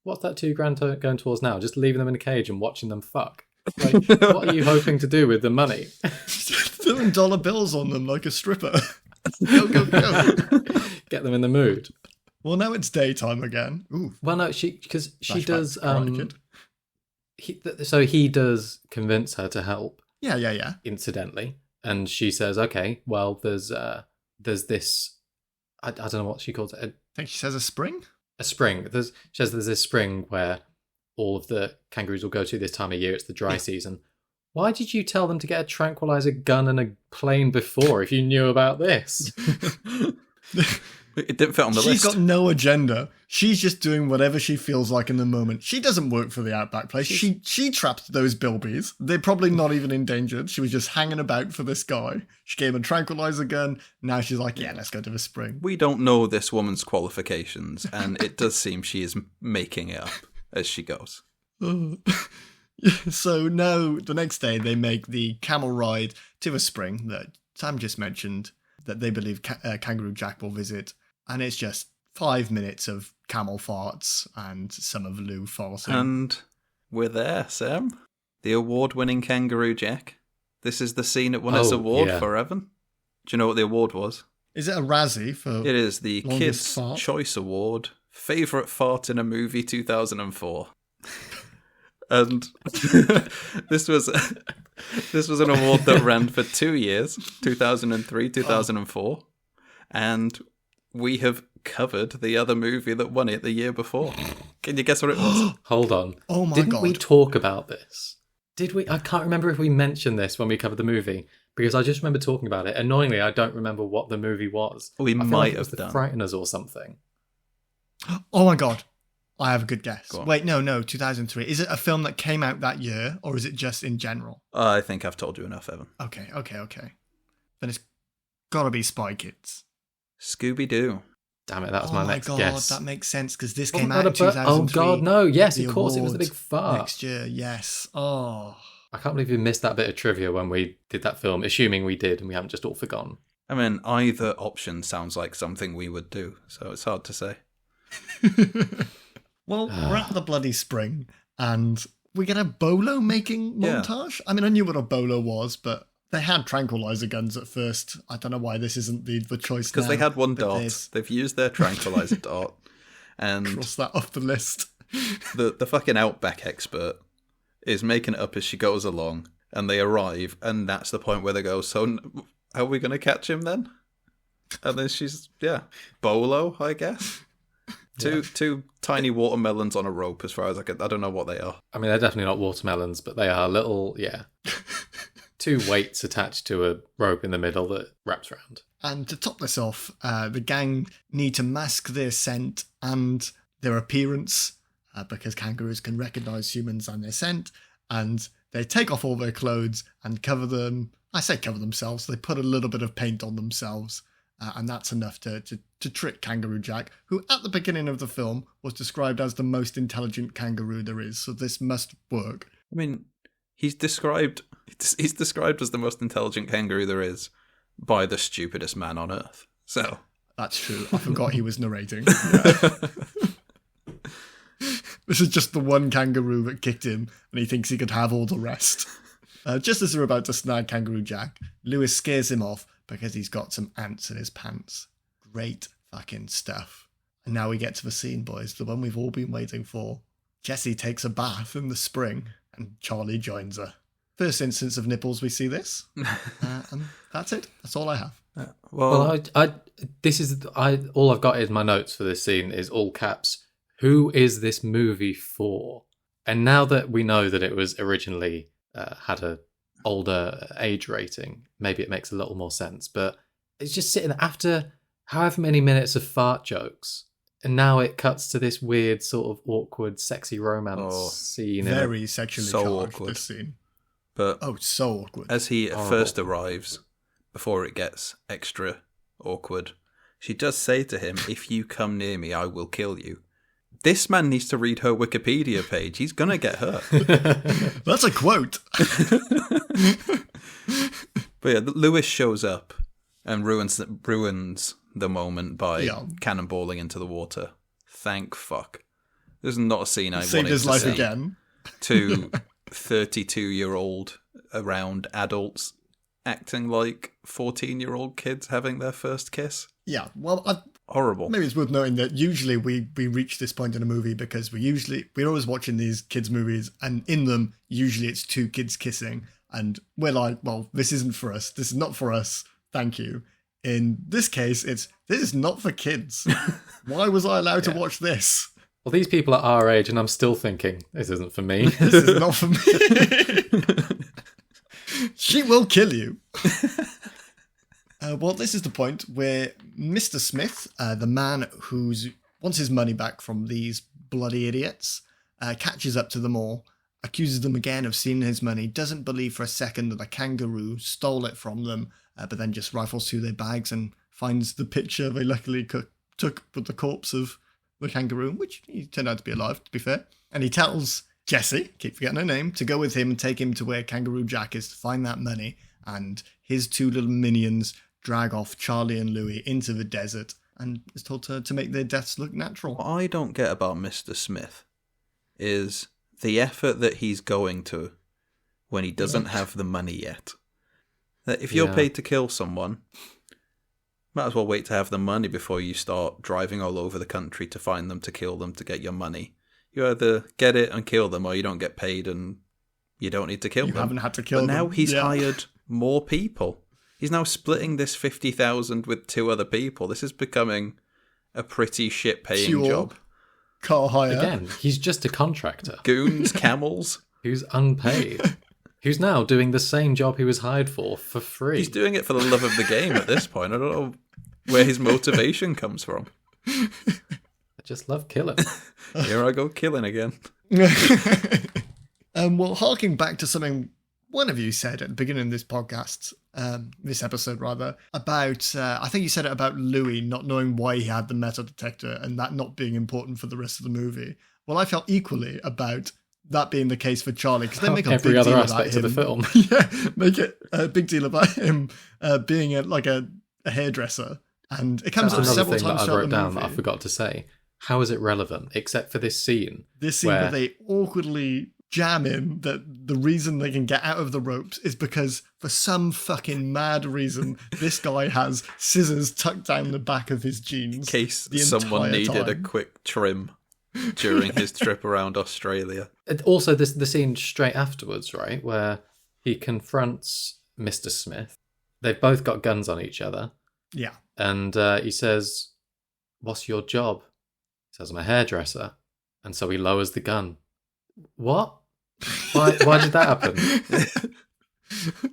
What's that $2,000 going towards now? Just leaving them in a cage and watching them fuck? Like, what are you hoping to do with the money? Throwing dollar bills on them like a stripper. Go, go, go. Get them in the mood. Well, now it's daytime again. Ooh, Well, no, she flashback, does. Karate Kid. He does convince her to help. Yeah. incidentally. And she says, okay, well, there's this, I don't know what she calls it, I think she says a spring? a spring. She says there's this spring where all of the kangaroos will go to this time of year. It's the dry season. Why did you tell them to get a tranquilizer gun and a plane before if you knew about this? It didn't fit on the list. She's got no agenda. She's just doing whatever she feels like in the moment. She doesn't work for the Outback place. She trapped those bilbies. They're probably not even endangered. She was just hanging about for this guy. She gave him a tranquilizer gun. Now she's like, yeah, let's go to the spring. We don't know this woman's qualifications, and it does seem she is making it up as she goes. So now, the next day, they make the camel ride to a spring that Sam just mentioned that they believe Kangaroo Jack will visit. And it's just 5 minutes of camel farts and some of Lou farting. And we're there, Sam. The award-winning Kangaroo Jack. This is the scene it won its award for, Evan. Do you know what the award was? Is it a Razzie for... It is the Kids' fart? Choice Award. Favourite Fart in a Movie 2004. And this was an award that ran for 2 years, 2003, 2004. And we have covered the other movie that won it the year before. Can you guess what it was? Hold on. Oh my God. Didn't we talk about this? Did we? I can't remember if we mentioned this when we covered the movie, because I just remember talking about it. Annoyingly, I don't remember what the movie was. We I feel might like it have was done. The Frighteners or something. Oh my God. I have a good guess. Go on. Wait, no, 2003. Is it a film that came out that year, or is it just in general? I think I've told you enough, Evan. Okay. Then it's gotta be Spy Kids. Scooby-Doo. Damn it, that was my next guess. That makes sense, because this Wasn't came that out in 2003. Oh God, no. Yes, The of course, it was the big award fart. next year, yes. Oh. I can't believe we missed that bit of trivia when we did that film, assuming we did and we haven't just all forgotten. I mean, either option sounds like something we would do, so it's hard to say. Well, we're at the bloody spring, and we get a bolo making montage. I mean, I knew what a bolo was, but they had tranquilizer guns at first. I don't know why this isn't the choice Because now, they had one but dart. They've used their tranquilizer dart. And cross that off the list. the fucking Outback expert is making it up as she goes along, and they arrive, and that's the point where they go, so how are we going to catch him then? And then she's, bolo, I guess. Two tiny watermelons on a rope, as far as I don't know what they are. I mean, they're definitely not watermelons, but they are little, two weights attached to a rope in the middle that wraps around. And to top this off, the gang need to mask their scent and their appearance because kangaroos can recognise humans and their scent. And they take off all their clothes and cover them. I say cover themselves. They put a little bit of paint on themselves. And that's enough to trick Kangaroo Jack, who at the beginning of the film was described as the most intelligent kangaroo there is. So this must work. I mean, he's described as the most intelligent kangaroo there is by the stupidest man on earth. So that's true. I forgot he was narrating. This is just the one kangaroo that kicked him, and he thinks he could have all the rest. Just as they're about to snag Kangaroo Jack, Lewis scares him off because he's got some ants in his pants. Great fucking stuff. And now we get to the scene, boys, the one we've all been waiting for. Jessie takes a bath in the spring, and Charlie joins her. First instance of nipples we see this. And that's it. That's all I have. Well, all I've got in my notes for this scene is all caps. Who is this movie for? And now that we know that it was originally had a older age rating, maybe it makes a little more sense. But it's just sitting after however many minutes of fart jokes, and now it cuts to this weird sort of awkward, sexy romance scene. Very sexually so charged, awkward. this scene. But so awkward. As he Horrible. first arrives, before it gets extra awkward, she does say to him, "If you come near me, I will kill you." This man needs to read her Wikipedia page. He's going to get hurt. That's a quote. But yeah, Lewis shows up and ruins the moment by cannonballing into the water. Thank fuck. This is not a scene I Saved wanted his to life see. again. Two 32-year-old around adults acting like 14-year-old kids having their first kiss. Yeah, well, Horrible. maybe it's worth noting that usually we reach this point in a movie because we're always watching these kids' movies, and in them, usually it's two kids kissing. And we're like, well, this isn't for us. This is not for us. Thank you. In this case, this is not for kids. Why was I allowed to watch this? Well, these people are our age, and I'm still thinking, this isn't for me. This is not for me. She will kill you. Well, this is the point where Mr. Smith, the man who wants his money back from these bloody idiots, catches up to them all, accuses them again of stealing his money, doesn't believe for a second that a kangaroo stole it from them, but then just rifles through their bags and finds the picture they luckily took with the corpse of the kangaroo, which he turned out to be alive, to be fair. And he tells Jessie, keep forgetting her name, to go with him and take him to where Kangaroo Jack is to find that money. And his two little minions drag off Charlie and Louie into the desert and is told to make their deaths look natural. What I don't get about Mr. Smith is the effort that he's going to when he doesn't have the money yet. That if you're paid to kill someone, might as well wait to have the money before you start driving all over the country to find them, to kill them, to get your money. You either get it and kill them, or you don't get paid and you don't need to kill them. You haven't had to kill them. But now he's hired more people. He's now splitting this 50,000 with 2 other people. This is becoming a pretty shit-paying job. Car hire. Again, he's just a contractor. Goons, camels. Who's unpaid. Who's now doing the same job he was hired for free. He's doing it for the love of the game at this point. I don't know where his motivation comes from. I just love killing. Here I go killing again. Well, harking back to something one of you said at the beginning of this podcast, this episode rather, about, I think you said it about Louis not knowing why he had the metal detector and that not being important for the rest of the movie. Well, I felt equally about that being the case for Charlie, because they make a every big other deal aspect about of him. the film. Yeah, make it a big deal about him being a hairdresser. And it comes That's up another several thing times that I throughout wrote the down movie. that I forgot to say. How is it relevant, except for this scene? This scene where they awkwardly jam in that the reason they can get out of the ropes is because for some fucking mad reason this guy has scissors tucked down the back of his jeans. In case the someone entire needed a time. quick trim during his trip around Australia. Also, the scene straight afterwards, right, where he confronts Mr. Smith. They've both got guns on each other. Yeah. And he says, "What's your job?" He says, "I'm a hairdresser." And so he lowers the gun. What? Why did that happen?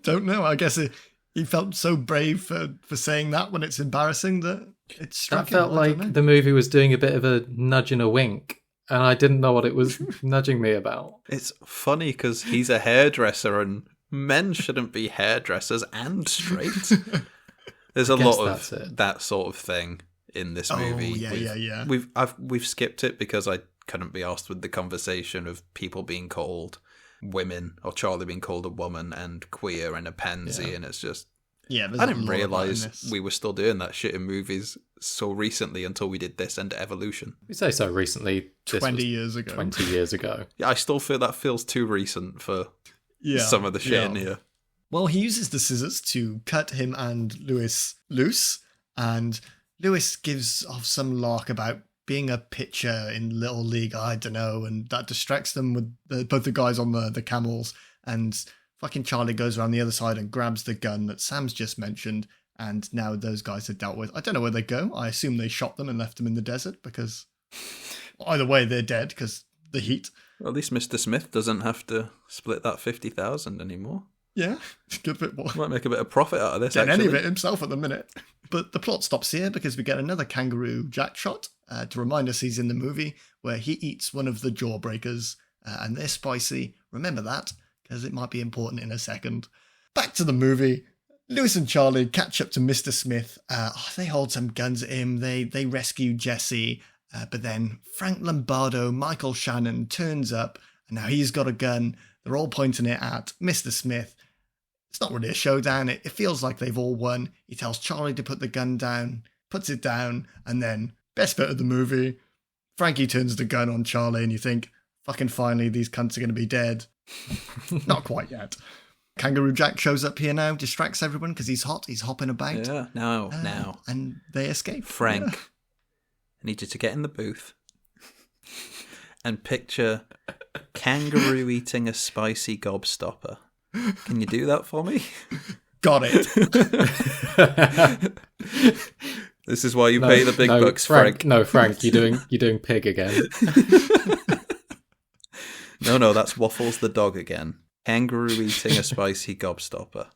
Don't know. I guess he felt so brave for saying that when it's embarrassing that it struck That felt him. I don't know. like the movie was doing a bit of a nudge and a wink, and I didn't know what it was nudging me about. It's funny because he's a hairdresser and men shouldn't be hairdressers and straight. There's a lot of that sort of thing in this movie. Yeah. We've skipped it because I couldn't be asked with the conversation of people being called women or Charlie being called a woman and queer and a pansy, and it's just I didn't realise we were still doing that shit in movies so recently until we did this and Evolution. We say so recently. 20 years ago. 20 years ago. Yeah, I still feel that feels too recent for some of the shit in here. Well, he uses the scissors to cut him and Lewis loose, and Lewis gives off some lark about being a pitcher in Little League, I don't know, and that distracts them with both the guys on the camels, and fucking Charlie goes around the other side and grabs the gun that Sam's just mentioned, and now those guys are dealt with. I don't know where they go. I assume they shot them and left them in the desert, because either way, they're dead, because the heat. Well, at least Mr. Smith doesn't have to split that 50,000 anymore. Yeah, good bit more. Might make a bit of profit out of this, Getting actually. any of it himself at the minute. But the plot stops here because we get another Kangaroo Jack shot to remind us he's in the movie, where he eats one of the jawbreakers, and they're spicy. Remember that, because it might be important in a second. Back to the movie. Lewis and Charlie catch up to Mr. Smith. They hold some guns at him. They rescue Jesse. But then Frank Lombardo, Michael Shannon turns up, and now he's got a gun. They're all pointing it at Mr. Smith. It's not really a showdown. It feels like they've all won. He tells Charlie to put the gun down, puts it down, and then, best bit of the movie, Frankie turns the gun on Charlie, and you think, fucking finally, these cunts are going to be dead. Not quite yet. Kangaroo Jack shows up here now, distracts everyone because he's hot. He's hopping about. Yeah, now. And they escape. Frank, Yeah. I need you to get in the booth and picture Kangaroo eating a spicy gobstopper Can you do that for me? Got it. This is why you pay the big bucks, Frank. No, Frank, you're doing pig again. No, that's Waffles the dog again. Kangaroo eating a spicy gobstopper.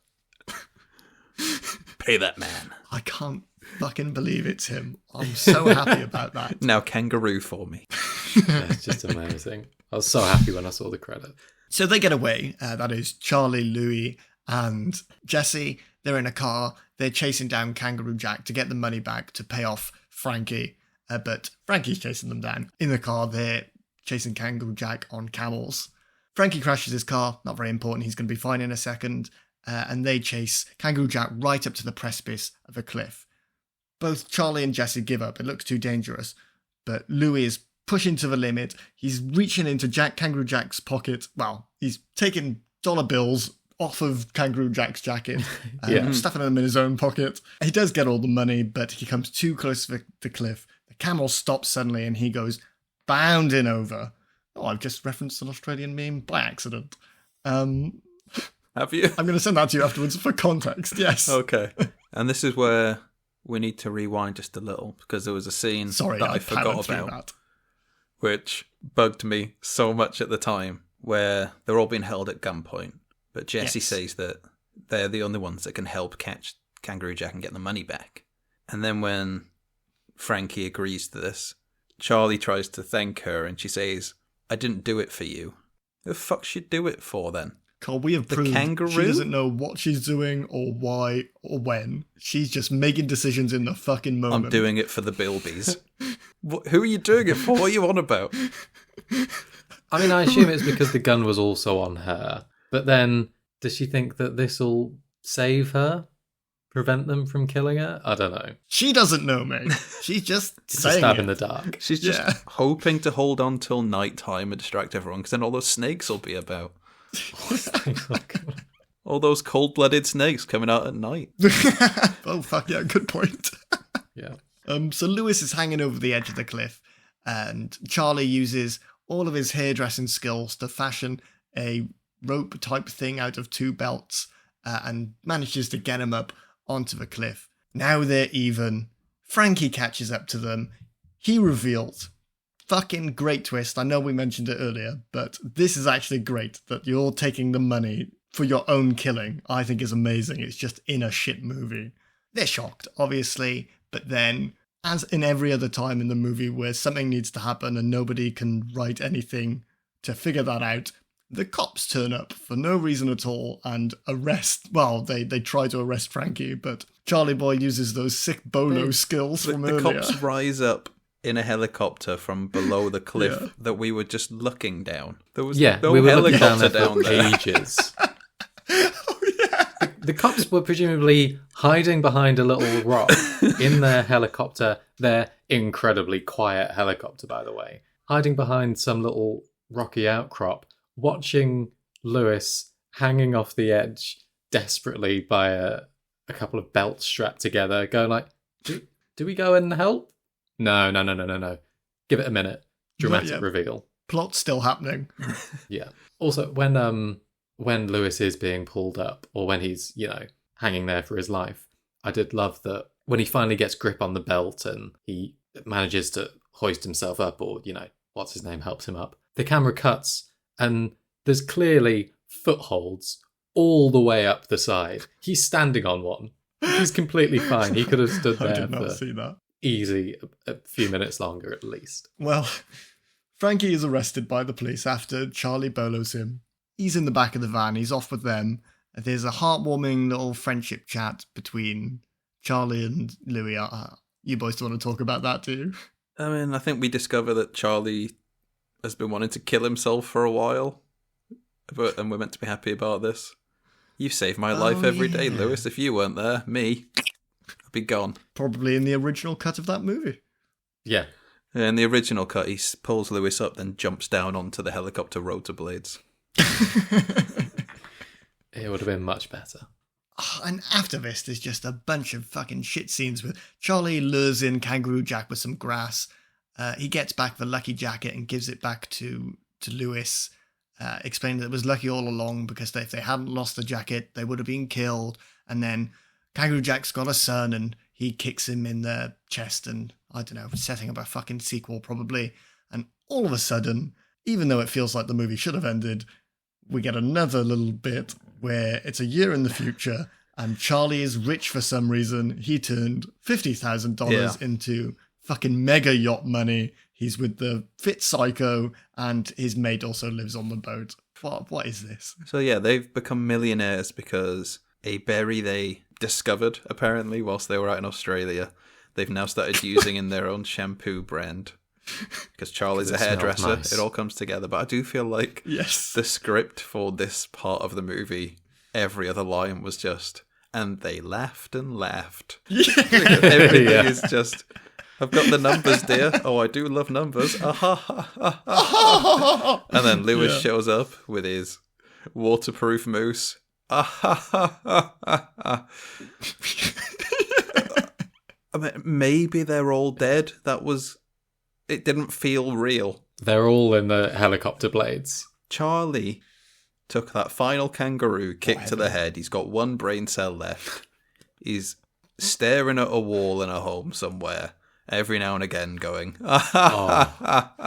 Pay that man. I can't fucking believe it's him. I'm so happy about that. Now kangaroo for me. Yeah, it's just amazing. I was so happy when I saw the credit. So they get away. That is Charlie, Louis, and Jesse. They're in a car. They're chasing down Kangaroo Jack to get the money back to pay off Frankie. But Frankie's chasing them down. In the car, they're chasing Kangaroo Jack on camels. Frankie crashes his car. Not very important. He's going to be fine in a second. And they chase Kangaroo Jack right up to the precipice of a cliff. Both Charlie and Jesse give up. It looks too dangerous. But Louis is pushing to the limit. He's reaching into Kangaroo Jack's pocket. Well, he's taking dollar bills off of Kangaroo Jack's jacket and stuffing them in his own pocket. He does get all the money, but he comes too close to the cliff. The camel stops suddenly and he goes bounding over. Oh, I've just referenced an Australian meme by accident. Have you? I'm going to send that to you afterwards for context, yes. Okay. And this is where we need to rewind just a little, because there was a scene that I forgot about, which bugged me so much at the time, where they're all being held at gunpoint. But Jesse says that they're the only ones that can help catch Kangaroo Jack and get the money back. And then when Frankie agrees to this, Charlie tries to thank her and she says, I didn't do it for you. Who the fuck should do it for then? Carl, we have proved kangaroo? She doesn't know what she's doing or why or when. She's just making decisions in the fucking moment. I'm doing it for the bilbies. Who are you doing it for? What are you on about? I mean, I assume it's because the gun was also on her. But then, does she think that this will save her? Prevent them from killing her? I don't know. She doesn't know, mate. She's just It's a saying stab it. in the dark. She's just hoping to hold on till night time and distract everyone, because then all those snakes will be about. All ththose cold-blooded snakes coming out at night. Oh, fuck yeah, good point. Yeah. So Lewis is hanging over the edge of the cliff, and Charlie uses all of his hairdressing skills to fashion a rope type thing out of two belts and manages to get him up onto the cliff. Now they're even. Frankie catches up to them. He revealed, fucking great twist. I know we mentioned it earlier, but this is actually great that you're taking the money for your own killing. I think is amazing. It's just in a shit movie. They're shocked, obviously, but then, as in every other time in the movie where something needs to happen and nobody can write anything to figure that out, the cops turn up for no reason at all and arrest. Well, they try to arrest Frankie, but Charlie Boy uses those sick bolo skills from the earlier. cops rise up in a helicopter from below the cliff that we were just looking down. There was no we were looking down helicopter there down for there. ages. The cops were presumably hiding behind a little rock in their helicopter, their incredibly quiet helicopter, by the way, hiding behind some little rocky outcrop, watching Lewis hanging off the edge desperately by a couple of belts strapped together, going like, do we go and help? No. Give it a minute. Dramatic reveal. Plot's still happening. Yeah. Also, when Lewis is being pulled up, or when he's, hanging there for his life, I did love that when he finally gets grip on the belt and he manages to hoist himself up, or, what's his name helps him up, the camera cuts and there's clearly footholds all the way up the side. He's standing on one. He's completely fine. He could have stood there I did not for see that. easy a few minutes longer at least. Well, Frankie is arrested by the police after Charlie bolos him. He's in the back of the van. He's off with them. There's a heartwarming little friendship chat between Charlie and Louis. You boys don't want to talk about that, do you? I mean, I think we discover that Charlie has been wanting to kill himself for a while, and we're meant to be happy about this. You save my life every day, Lewis. If you weren't there, me, I'd be gone. Probably in the original cut of that movie. Yeah. In the original cut, he pulls Lewis up, then jumps down onto the helicopter rotor blades. It would have been much better. Oh, and after this, there's just a bunch of fucking shit scenes with Charlie lures in Kangaroo Jack with some grass. He gets back the lucky jacket and gives it back to Lewis. explaining that it was lucky all along because if they hadn't lost the jacket, they would have been killed. And then Kangaroo Jack's got a son and he kicks him in the chest and, I don't know, setting up a fucking sequel probably. And all of a sudden, even though it feels like the movie should have ended, we get another little bit where it's a year in the future and Charlie is rich for some reason. He turned $50,000 into fucking mega yacht money. He's with the fit psycho and his mate also lives on the boat. What is this? So yeah, they've become millionaires because a berry they discovered, apparently, whilst they were out in Australia, they've now started using in their own shampoo brand. Because Charlie's a hairdresser, nice. It all comes together. But I do feel like the script for this part of the movie, every other line was just, and they laughed and laughed. Everything is just, I've got the numbers, dear. Oh, I do love numbers. And then Lewis shows up with his waterproof mousse. I mean, maybe they're all dead. It didn't feel real. They're all in the helicopter blades. Charlie took that final kangaroo kick to the head. He's got one brain cell left. He's staring at a wall in a home somewhere, every now and again going, How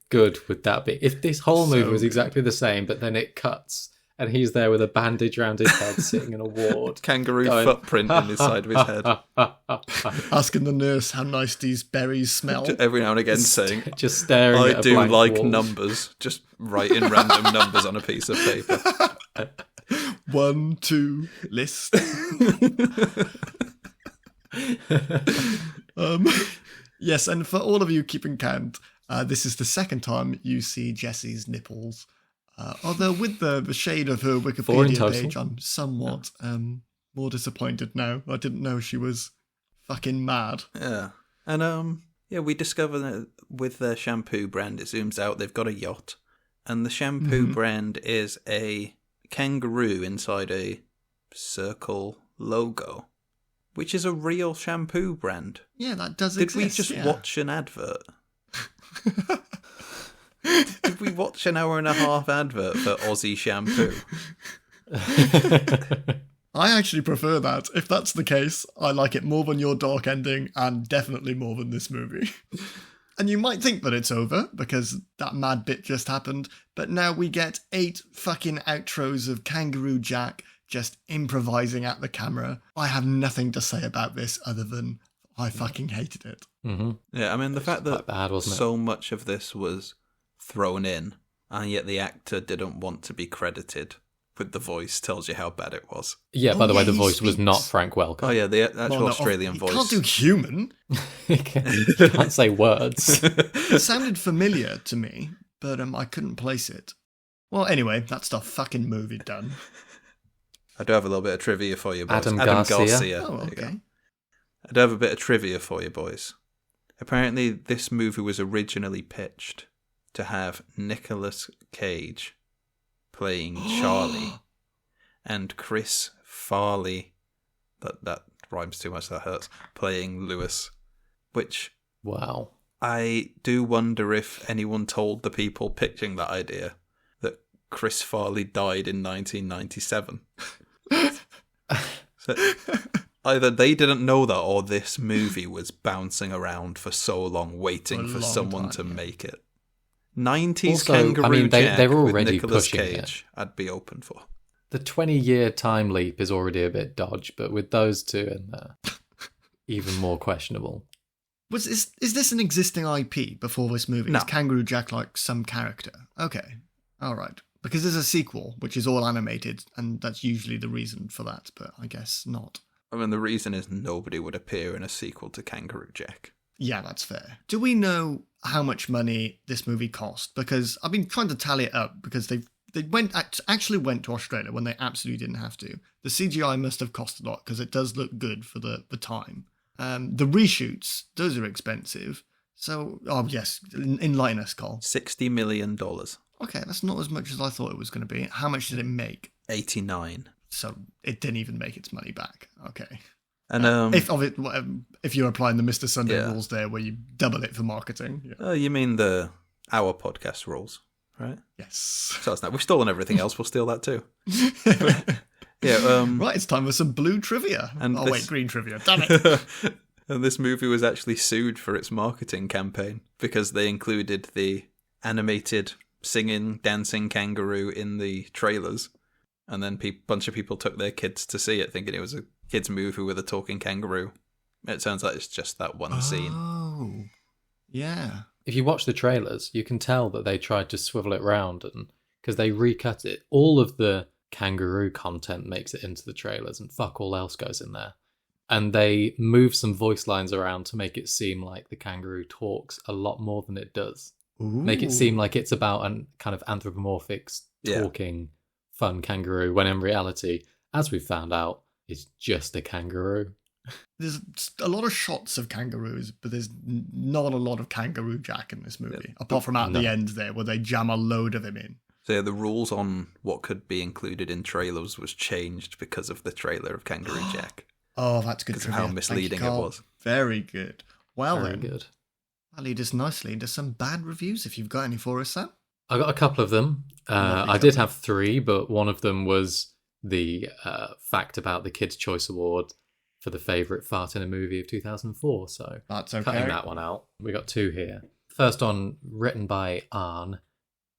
good would that be? If this whole movie was exactly the same, but then it cuts and he's there with a bandage around his head sitting in a ward. Kangaroo footprint in the side of his head. Asking the nurse how nice these berries smell. Every now and again saying, just staring at a do blank like wall. Numbers. Just writing random numbers on a piece of paper. 1, 2, list. Yes, and for all of you keeping count, this is the second time you see Jessie's nipples. Although with the shade of her Wikipedia page, I'm somewhat more disappointed now. I didn't know she was fucking mad. Yeah. And we discover that with their shampoo brand, it zooms out, they've got a yacht. And the shampoo brand is a kangaroo inside a circle logo, which is a real shampoo brand. Yeah, that does exist. Did we just watch an advert? Did we watch an hour and a half advert for Aussie shampoo? I actually prefer that. If that's the case, I like it more than your dark ending and definitely more than this movie. And you might think that it's over because that mad bit just happened, but now we get 8 fucking outros of Kangaroo Jack just improvising at the camera. I have nothing to say about this other than I fucking hated it. Mm-hmm. Yeah, I mean, the fact that bad, so much of this was thrown in, and yet the actor didn't want to be credited with the voice tells you how bad it was. Yeah, by the way, the voice was not Frank Welker. Oh yeah, the actual Australian voice. He can't do human. He can't say words. It sounded familiar to me, but I couldn't place it. Well, anyway, that's the fucking movie done. I do have a little bit of trivia for you, boys. Adam Garcia. Oh, okay. I do have a bit of trivia for you, boys. Apparently, this movie was originally pitched to have Nicolas Cage playing Charlie and Chris Farley, that rhymes too much, that hurts, playing Lewis, which wow, I do wonder if anyone told the people pitching that idea that Chris Farley died in 1997. So either they didn't know that or this movie was bouncing around for so long waiting for someone to make it. 90s also, Kangaroo Jack they're already with Nicolas pushing Cage, I'd be open for. The 20-year time leap is already a bit dodge, but with those two in there, even more questionable. Is this an existing IP before this movie? No. Is Kangaroo Jack like some character? Okay, all right. Because there's a sequel, which is all animated, and that's usually the reason for that, but I guess not. I mean, the reason is nobody would appear in a sequel to Kangaroo Jack. Yeah, that's fair. Do we know how much money this movie cost? Because I've been trying to tally it up because they actually went to Australia when they absolutely didn't have to. The CGI must have cost a lot because it does look good for the time. The reshoots, those are expensive. So, yes, enlighten us, Cole. $60 million. Okay, that's not as much as I thought it was going to be. How much did it make? 89. So it didn't even make its money back. Okay. And if you're applying the Mr. Sunday rules there, where you double it for marketing. Yeah. You mean our podcast rules? right? Yes. So it's not. We've stolen everything else. We'll steal that too. Right, it's time for some blue trivia. And wait, green trivia. Damn it. And this movie was actually sued for its marketing campaign because they included the animated singing, dancing kangaroo in the trailers. And then a bunch of people took their kids to see it thinking it was a kids' movie with a talking kangaroo. It turns out it's just that one scene. Oh, yeah. If you watch the trailers, you can tell that they tried to swivel it round, and because they recut it. All of the kangaroo content makes it into the trailers, and fuck all else goes in there. And they move some voice lines around to make it seem like the kangaroo talks a lot more than it does. Ooh. Make it seem like it's about an kind of anthropomorphic, talking, fun kangaroo, when in reality, as we've found out, it's just a kangaroo. There's a lot of shots of kangaroos, but there's not a lot of Kangaroo Jack in this movie, apart from at the end there, where they jam a load of him in. So yeah, the rules on what could be included in trailers was changed because of the trailer of Kangaroo Jack. Oh, that's good. Because of how misleading it was. Very good. Well Very then, good. That leads us nicely into some bad reviews, if you've got any for us, Sam. I got a couple of them. I did have 3, but one of them was the fact about the Kids' Choice Award for the favourite fart in a movie of 2004. So that's okay. Cutting that one out. We got 2 here. First one, written by Arn,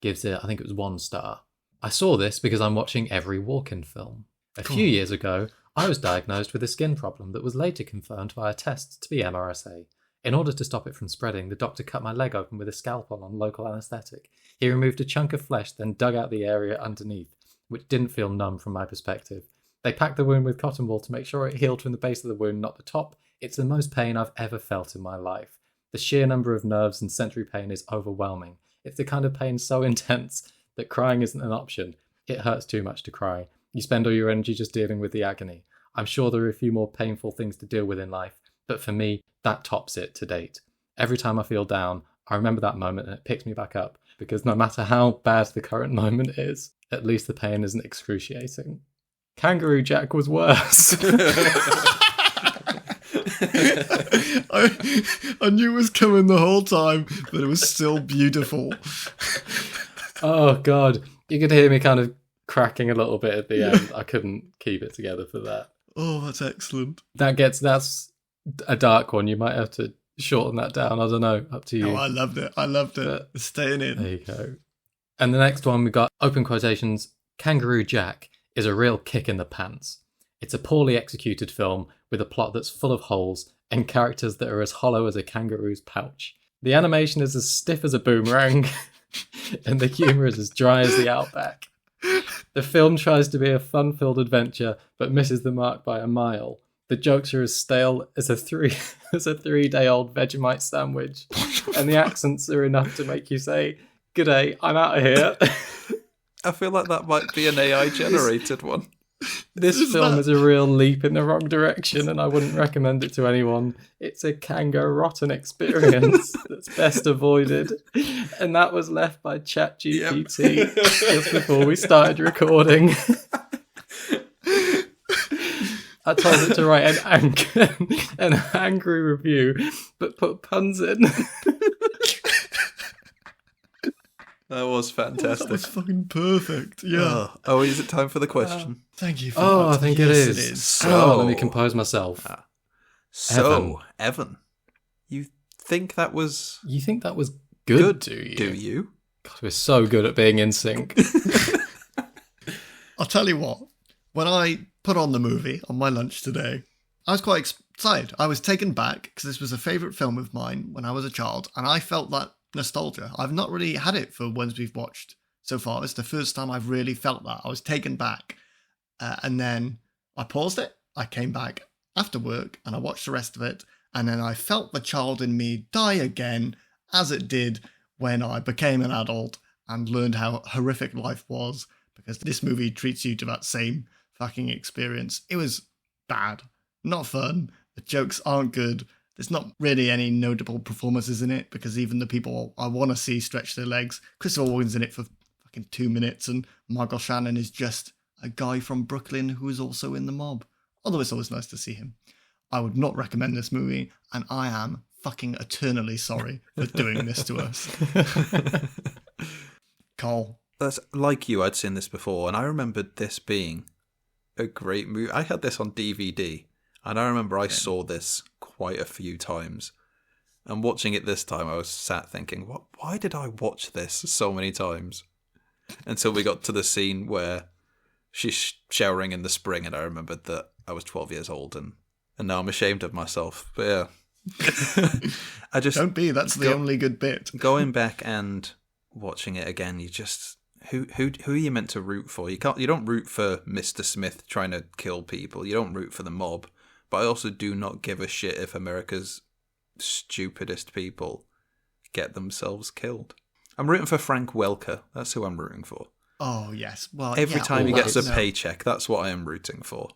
gives it, I think it was 1 star. I saw this because I'm watching every Walken film. A few years ago, I was diagnosed with a skin problem that was later confirmed by a test to be MRSA. In order to stop it from spreading, the doctor cut my leg open with a scalpel on local anaesthetic. He removed a chunk of flesh, then dug out the area underneath, which didn't feel numb from my perspective. They packed the wound with cotton wool to make sure it healed from the base of the wound, not the top. It's the most pain I've ever felt in my life. The sheer number of nerves and sensory pain is overwhelming. It's the kind of pain so intense that crying isn't an option. It hurts too much to cry. You spend all your energy just dealing with the agony. I'm sure there are a few more painful things to deal with in life, but for me, that tops it to date. Every time I feel down, I remember that moment and it picks me back up, because no matter how bad the current moment is, at least the pain isn't excruciating. Kangaroo Jack was worse. I knew it was coming the whole time, but it was still beautiful. Oh, God. You could hear me kind of cracking a little bit at the end. I couldn't keep it together for that. Oh, that's excellent. That's a dark one. You might have to shorten that down. I don't know. Up to you. Oh, I loved it. But it's staying in. There you go. And the next one we got, open quotations, Kangaroo Jack is a real kick in the pants. It's a poorly executed film with a plot that's full of holes and characters that are as hollow as a kangaroo's pouch. The animation is as stiff as a boomerang and the humour is as dry as the Outback. The film tries to be a fun-filled adventure but misses the mark by a mile. The jokes are as stale as a 3-day-old Vegemite sandwich, and the accents are enough to make you say, "G'day, I'm out of here." I feel like that might be an AI-generated one. This film is a real leap in the wrong direction, and I wouldn't recommend it to anyone. It's a kangaroo-rotten experience that's best avoided. And that was left by ChatGPT just before we started recording. I told it to write an angry review, but put puns in. That was fantastic. That was fucking perfect. Yeah. Oh, is it time for the question? Thank you for that. I think yes, it is. It is. So, let me compose myself. Evan, you think that was You think that was good, do you? Do you? God, we're so good at being in sync. I'll tell you what. When I put on the movie on my lunch today, I was quite excited. I was taken back because this was a favourite film of mine when I was a child, and I felt that nostalgia. I've not really had it for ones we've watched so far. It's the first time I've really felt that. I was taken back, and then I paused it. I came back after work and I watched the rest of it, and then I felt the child in me die again, as it did when I became an adult and learned how horrific life was, because this movie treats you to that same fucking experience. It was bad, not fun. The jokes aren't good. There's not really any notable performances in it, because even the people I want to see stretch their legs, Christopher Walken's in it for fucking 2 minutes, and Michael Shannon is just a guy from Brooklyn who is also in The Mob. Although it's always nice to see him. I would not recommend this movie, and I am fucking eternally sorry for doing this to us. Cole. That's like you. I'd seen this before, and I remembered this being a great movie. I had this on DVD, and I remember I saw this quite a few times. And watching it this time, I was sat thinking, why did I watch this so many times? Until we got to the scene where she's showering in the spring, and I remembered that I was 12 years old, and now I'm ashamed of myself. But yeah. I just Don't be, that's the only good bit. Going back and watching it again, you just who are you meant to root for? You don't root for Mr. Smith trying to kill people. You don't root for the mob. But I also do not give a shit if America's stupidest people get themselves killed. I'm rooting for Frank Welker. That's who I'm rooting for. Oh, yes. Well, Every time he gets a no. paycheck, that's what I am rooting for.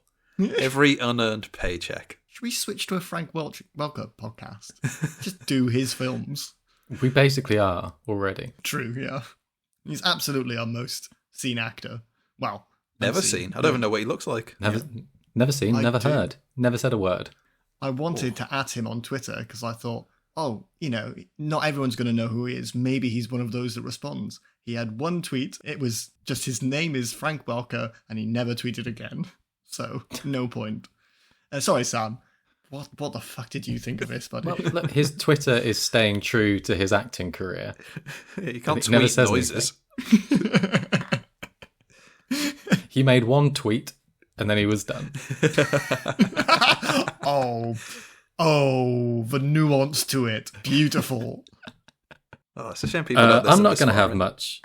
Every unearned paycheck. Should we switch to a Frank Welker podcast? Just do his films. We basically are already. True, yeah. He's absolutely our most seen actor. Well, Never seen. I don't even know what he looks like. Never seen, I never do. heard, never said a word. I wanted to at him on Twitter because I thought, oh, not everyone's going to know who he is. Maybe he's one of those that responds. He had one tweet. It was just his name is Frank Welker, and he never tweeted again. So, no point. Sorry, Sam. What the fuck did you think of this, buddy? Well, look, his Twitter is staying true to his acting career. You can't He never tweet says noises. He made one tweet, and then he was done. Oh, the nuance to it. Beautiful. Oh, it's a shame people like this. I'm not going to have much.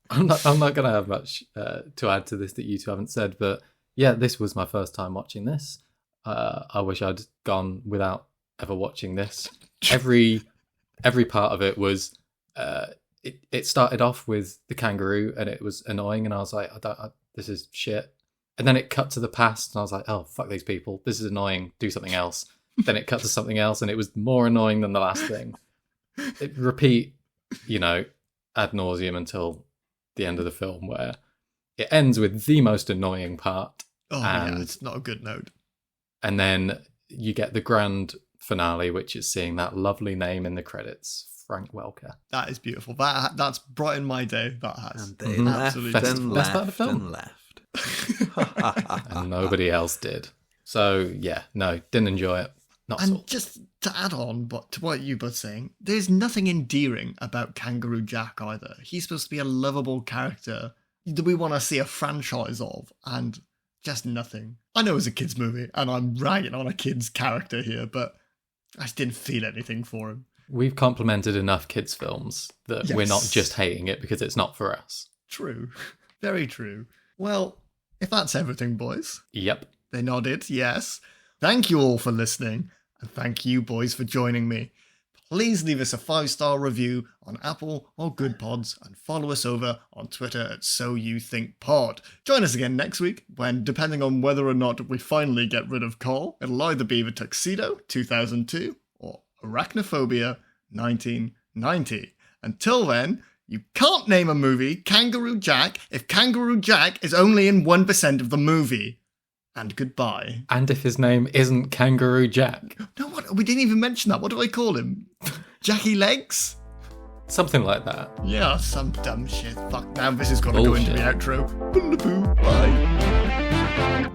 I'm not going to have much to add to this that you two haven't said. But yeah, this was my first time watching this. I wish I'd gone without ever watching this. Every part of it was. It started off with the kangaroo, and it was annoying, and I was like, this is shit. And then it cut to the past, and I was like, oh, fuck these people. This is annoying. Do something else. Then it cut to something else, and it was more annoying than the last thing. It repeat, ad nauseum until the end of the film, where it ends with the most annoying part. Oh, yeah, it's not a good note. And then you get the grand finale, which is seeing that lovely name in the credits, Frank Welker. That is beautiful. That's brightened my day. That has. And they laughed and Best part of laughed the film. and laughed. And nobody else did. So, yeah, no, didn't enjoy it. Not And so. just to add on but to what you both saying, there's nothing endearing about Kangaroo Jack either. He's supposed to be a lovable character that we want to see a franchise of, and just nothing. I know it's a kid's movie, and I'm ragging on a kid's character here, but I just didn't feel anything for him. We've complimented enough kids' films that we're not just hating it because it's not for us. True. Very true. Well, if that's everything, boys. Yep. They nodded, yes. Thank you all for listening, and thank you, boys, for joining me. Please leave us a 5-star review on Apple or Good Pods, and follow us over on Twitter at SoYouThinkPod. Join us again next week when, depending on whether or not we finally get rid of Cole, it'll either be The Tuxedo 2002 or Arachnophobia 1990. Until then, you can't name a movie Kangaroo Jack if Kangaroo Jack is only in 1% of the movie. And goodbye. And if his name isn't Kangaroo Jack. No, what? We didn't even mention that. What do I call him? Jackie Legs? Something like that. Yeah, some dumb shit. Fuck, now this is going to go into the Bullshit. outro. Bye.